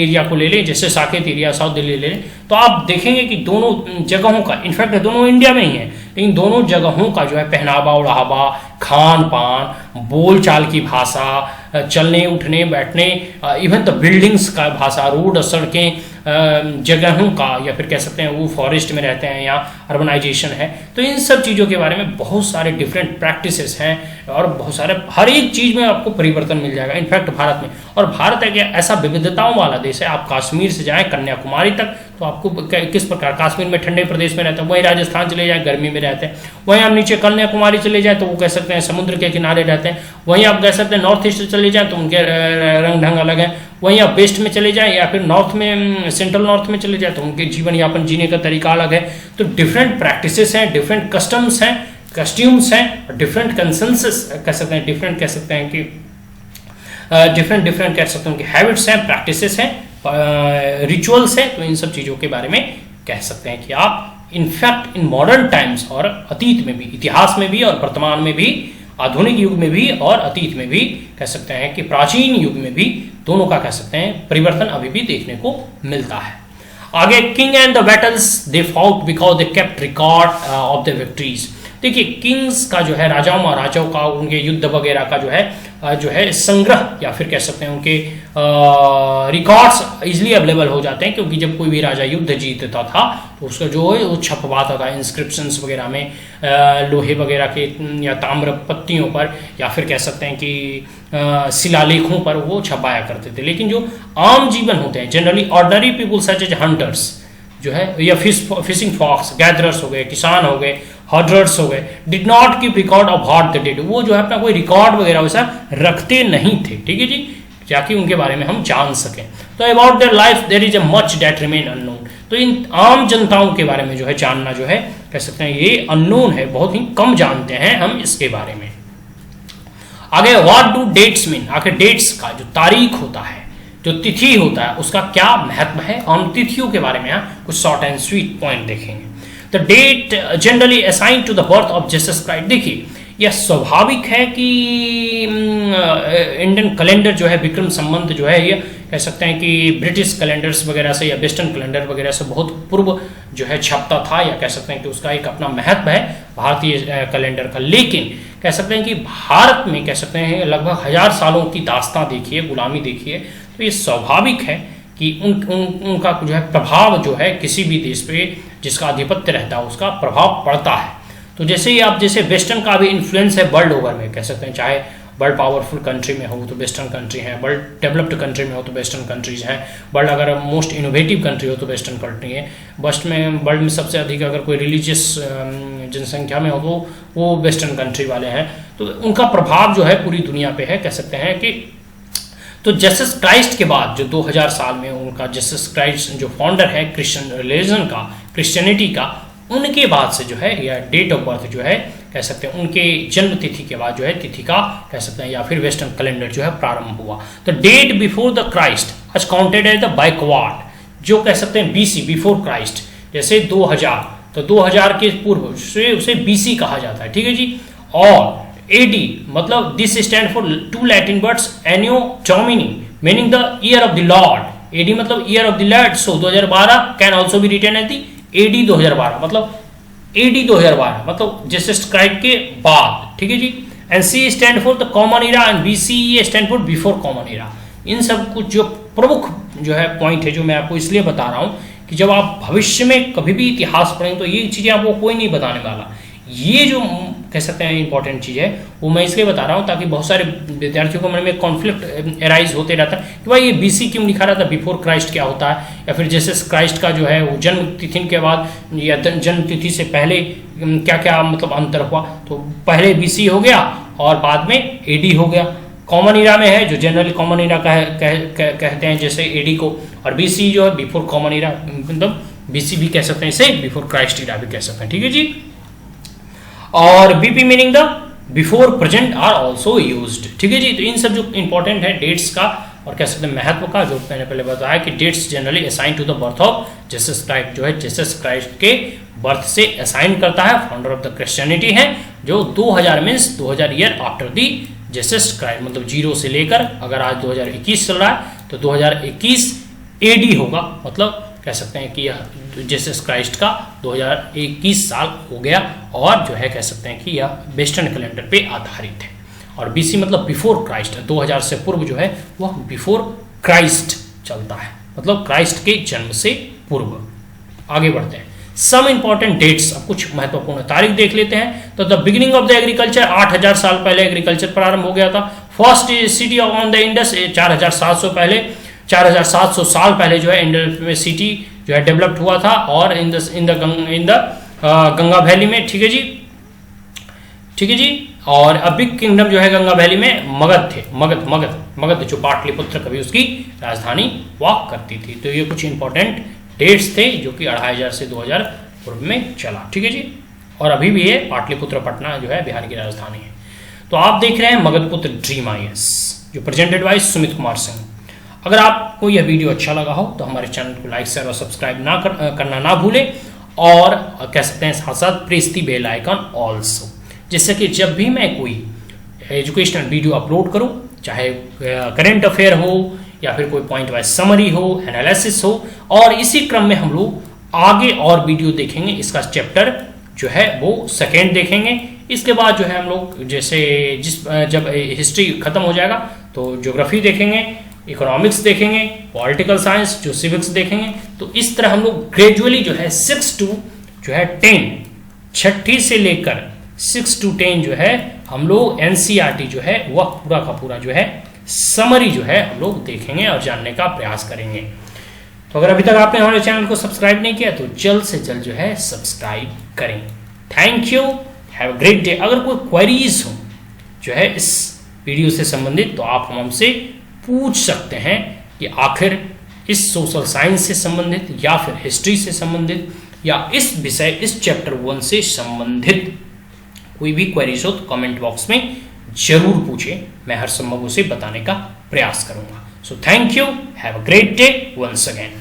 एरिया को ले लें, जैसे साकेत एरिया, साउथ दिल्ली ले लें, तो आप देखेंगे कि दोनों जगहों का, इनफैक्ट दोनों इंडिया में ही है, लेकिन दोनों जगहों का जो है पहनावा ओढ़ावा, खान पान, बोल चाल की भाषा, चलने उठने बैठने, इवन द बिल्डिंग्स का भाषा, रोड सड़कें, जगहों का, या फिर कह सकते हैं वो फॉरेस्ट में रहते हैं या अर्बनाइजेशन है, तो इन सब चीज़ों के बारे में बहुत सारे डिफरेंट प्रैक्टिसेस हैं और बहुत सारे हर एक चीज़ में आपको परिवर्तन मिल जाएगा इनफैक्ट भारत में। और भारत एक ऐसा विविधताओं वाला देश है, आप कश्मीर से जाएं कन्याकुमारी तक तो आपको किस प्रकार, कश्मीर में ठंडे प्रदेश में रहते हैं, वहीं राजस्थान चले जाएं गर्मी में रहते हैं, वहीं आप नीचे कन्याकुमारी चले जाएं तो वो कह सकते हैं समुद्र के किनारे रहते हैं, वहीं आप कह सकते हैं नॉर्थ ईस्ट चले जाएं तो उनके रंग ढंग अलग है, वहीं आप वेस्ट में चले जाएं या फिर नॉर्थ में, सेंट्रल नॉर्थ में चले जाएं तो उनके जीवन यापन जीने का तरीका अलग है। तो डिफरेंट प्रैक्टिसेस हैं, डिफरेंट कस्टम्स हैं, कस्ट्यूम्स हैं, डिफरेंट कंसेंसस कह सकते हैं, डिफरेंट कह सकते हैं कि डिफरेंट कह सकते हैं कि हैबिट्स हैं, प्रैक्टिसेस हैं, रिचुअल्स हैं। तो इन सब चीज़ों के बारे में कह सकते हैं कि आप इनफैक्ट इन मॉडर्न टाइम्स और अतीत में भी, इतिहास में भी और वर्तमान में भी, आधुनिक युग में भी और अतीत में भी कह सकते हैं कि प्राचीन युग में भी दोनों का कह सकते हैं परिवर्तन अभी भी देखने को मिलता है। आगे king and the battles they fought because they kept record of the victories. देखिए किंग्स का जो है, राजाओं महाराजाओं का, उनके युद्ध वगैरह का जो है संग्रह या फिर कह सकते हैं उनके रिकॉर्ड्स इजीली अवेलेबल हो जाते हैं, क्योंकि जब कोई भी राजा युद्ध जीतता था तो उसका जो है वो छपवाता था इंस्क्रिप्शंस वगैरह में, लोहे वगैरह के या ताम्र पत्तियों पर या फिर कह सकते हैं कि शिलालेखों पर वो छपाया करते थे। लेकिन जो आम जीवन होते हैं, generally ordinary people such as hunters जो है, या फिशिंग फॉक्स, गैदरर्स हो गए, किसान हो गए, हॉर्डर्स हो गए, did not keep record of what they did, वो जो है अपना कोई रिकॉर्ड वगैरह वैसा रखते नहीं थे, ठीक है जी, ताकि उनके बारे में हम जान सकें। तो about their life there is a much that remain unknown, तो इन आम जनताओं के बारे में जो है जानना जो है कह सकते हैं ये अननोन है, बहुत ही कम जानते हैं हम इसके बारे में। आगे व्हाट डू डेट्स मीन, आखिर डेट्स का जो तारीख होता है, जो तिथि होता है, उसका क्या महत्व है, हम तिथियों के बारे में कुछ शॉर्ट एंड स्वीट पॉइंट देखेंगे। The date generally assign to the birth of Jesus Christ, देखिए यह स्वाभाविक है कि इंडियन कैलेंडर जो है विक्रम संबंध जो है ये कह सकते हैं कि ब्रिटिश कैलेंडर्स वगैरह से या वेस्टर्न कैलेंडर वगैरह से बहुत पूर्व जो है छपता था, या कह सकते हैं कि उसका एक अपना महत्व है भारतीय कैलेंडर का। लेकिन कह सकते हैं कि भारत में कह सकते हैं लगभग 1000 सालों की दास्तां देखिए, गुलामी देखिए, तो ये स्वाभाविक है कि उनका जो है प्रभाव जो है किसी भी देश पे जिसका आधिपत्य रहता है उसका प्रभाव पड़ता है। तो जैसे ही आप जैसे वेस्टर्न का भी इन्फ्लुएंस है वर्ल्ड ओवर में, कह सकते हैं चाहे वर्ल्ड पावरफुल कंट्री में हो तो वेस्टर्न कंट्री है, वर्ल्ड डेवलप्ड कंट्री में हो तो वेस्टर्न कंट्रीज हैं, वर्ल्ड अगर मोस्ट इनोवेटिव कंट्री हो तो वेस्टर्न कंट्री है, वर्ल्ड में सबसे अधिक अगर कोई रिलीजियस जनसंख्या में हो तो वो वेस्टर्न कंट्री वाले हैं। तो उनका प्रभाव जो है पूरी दुनिया पे है, कह सकते हैं कि तो जीसस क्राइस्ट के बाद जो 2000 साल में उनका जीसस क्राइस्ट जो फाउंडर है क्रिश्चियन रिलीजन का, क्रिश्चियनिटी का, उनके बाद से जो है या डेट ऑफ बर्थ जो है कह सकते हैं उनके जन्म तिथि के बाद जो है तिथि का कह सकते हैं या फिर वेस्टर्न कैलेंडर जो है प्रारंभ हुआ। तो डेट बिफोर द क्राइस्ट आज काउंटेड एज द बैकवर्ड, जो कह सकते हैं बीसी बिफोर क्राइस्ट, जैसे 2000 तो 2000 के पूर्व से उसे बीसी कहा जाता है, ठीक है जी। और एडी मतलब this stand for 2 Latin words anno domini meaning the year of the lord, AD मतलब year of the lord, so 2012 can also be written as the AD 2012 मतलब एडी 2012 मतलब जीसस क्राइस्ट के बाद, ठीक है जी। And C stand for the common era and BC stand for before common era. इन सब कुछ जो प्रमुख जो है पॉइंट है जो मैं आपको इसलिए बता रहा हूं कि जब आप भविष्य में कभी भी इतिहास पढ़ेंगे तो ये चीजें आपको कोई नहीं बताने वाला। ये जो कह सकते हैं इंपॉर्टेंट चीज है वो मैं इसलिए बता रहा हूँ ताकि बहुत सारे विद्यार्थियों को मन में कॉन्फ्लिक्ट एराइज होते रहता है कि भाई ये बीसी क्यों लिखा रहता है, बिफोर क्राइस्ट क्या होता है, या फिर जीसस क्राइस्ट का जो है वो जन्म तिथि के बाद या जन्म तिथि से पहले क्या क्या मतलब अंतर हुआ। तो पहले बीसी हो गया और बाद में एडी हो गया। कॉमन इरा में है जो जनरली कॉमन इरा कहते हैं जैसे एडी को, और बीसी जो है बिफोर कॉमन इरा मतलब बीसी भी कह सकते हैं इसे, बिफोर क्राइस्ट इरा भी कह सकते हैं, ठीक है जी। और BP meaning the before present are also used, ठीक है जी। तो इन सब जो इंपॉर्टेंट है डेट्स का और कह सकते हैं महत्व का, जो मैंने पहले बताया कि dates generally assign to the birth of Jesus Christ, जो है जीसस क्राइस्ट के बर्थ से असाइन करता है, फाउंडर ऑफ द क्रिश्चियनिटी है, जो 2000 means 2000 year after the Jesus Christ, मतलब 0 से लेकर अगर आज 2021 चल रहा है तो 2021 एडी होगा, मतलब कह सकते हैं कि यह जीसस क्राइस्ट का 2021 साल हो गया और जो है कह सकते हैं कि यह वेस्टर्न कैलेंडर पे आधारित है। और बीसी मतलब बिफोर क्राइस्ट, 2000 से पूर्व जो है वह बिफोर क्राइस्ट चलता है, मतलब क्राइस्ट के जन्म से पूर्व। आगे बढ़ते हैं, सम इंपॉर्टेंट डेट्स, अब कुछ महत्वपूर्ण तारीख देख लेते हैं। तो the beginning of the agriculture 8000 साल पहले एग्रीकल्चर प्रारंभ हो गया था। First city on the Indus 4700 पहले 4700 साल पहले जो है इंडस में सिटी जो है डेवलप्ड हुआ था, और इन द गंगा वैली में, ठीक है जी, ठीक है जी। और अब बिग किंगडम जो है गंगा वैली में मगध थे, मगध जो पाटलिपुत्र कभी उसकी राजधानी हुआ करती थी। तो ये कुछ इंपॉर्टेंट डेट्स थे जो कि 2500 से 2000 पूर्व में चला, ठीक है जी। और अभी भी ये पाटलिपुत्र पटना जो है बिहार की राजधानी है। तो आप देख रहे हैं मगधपुत्र ड्रीम IAS जो प्रेजेंटेड बाय सुमित कुमार सिंह। अगर आपको यह वीडियो अच्छा लगा हो तो हमारे चैनल को लाइक शेयर और सब्सक्राइब करना ना भूलें, और कह सकते हैं साथ साथ press the bell icon also, जिससे कि जब भी मैं कोई एजुकेशनल वीडियो अपलोड करूं, चाहे करेंट अफेयर हो या फिर कोई पॉइंट वाइज समरी हो, एनालिसिस हो, और इसी क्रम में हम लोग आगे और वीडियो देखेंगे। इसका चैप्टर जो है वो सेकेंड देखेंगे। इसके बाद जो है हम लोग जैसे जब हिस्ट्री खत्म हो जाएगा तो ज्योग्राफी देखेंगे, इकोनॉमिक्स देखेंगे, पॉलिटिकल साइंस जो सिविक्स देखेंगे। तो इस तरह हम लोग ग्रेजुअली जो है 6 to जो है 10, छठी से लेकर 6 to 10 जो है हम लोग NCERT जो है वह पूरा का पूरा जो है समरी जो है हम लोग देखेंगे और जानने का प्रयास करेंगे। तो अगर अभी तक आपने हमारे चैनल को सब्सक्राइब नहीं किया तो जल्द से जल्द जो है सब्सक्राइब करें। Thank you, have a great day. अगर कोई क्वेरीज हो जो है इस वीडियो से संबंधित, तो आप हमसे पूछ सकते हैं कि आखिर इस सोशल साइंस से संबंधित या फिर हिस्ट्री से संबंधित या इस विषय, इस चैप्टर 1 से संबंधित कोई भी क्वेरीज हो तो कमेंट बॉक्स में जरूर पूछें, मैं हर संभव उसे बताने का प्रयास करूंगा। So thank you, have a great day once again.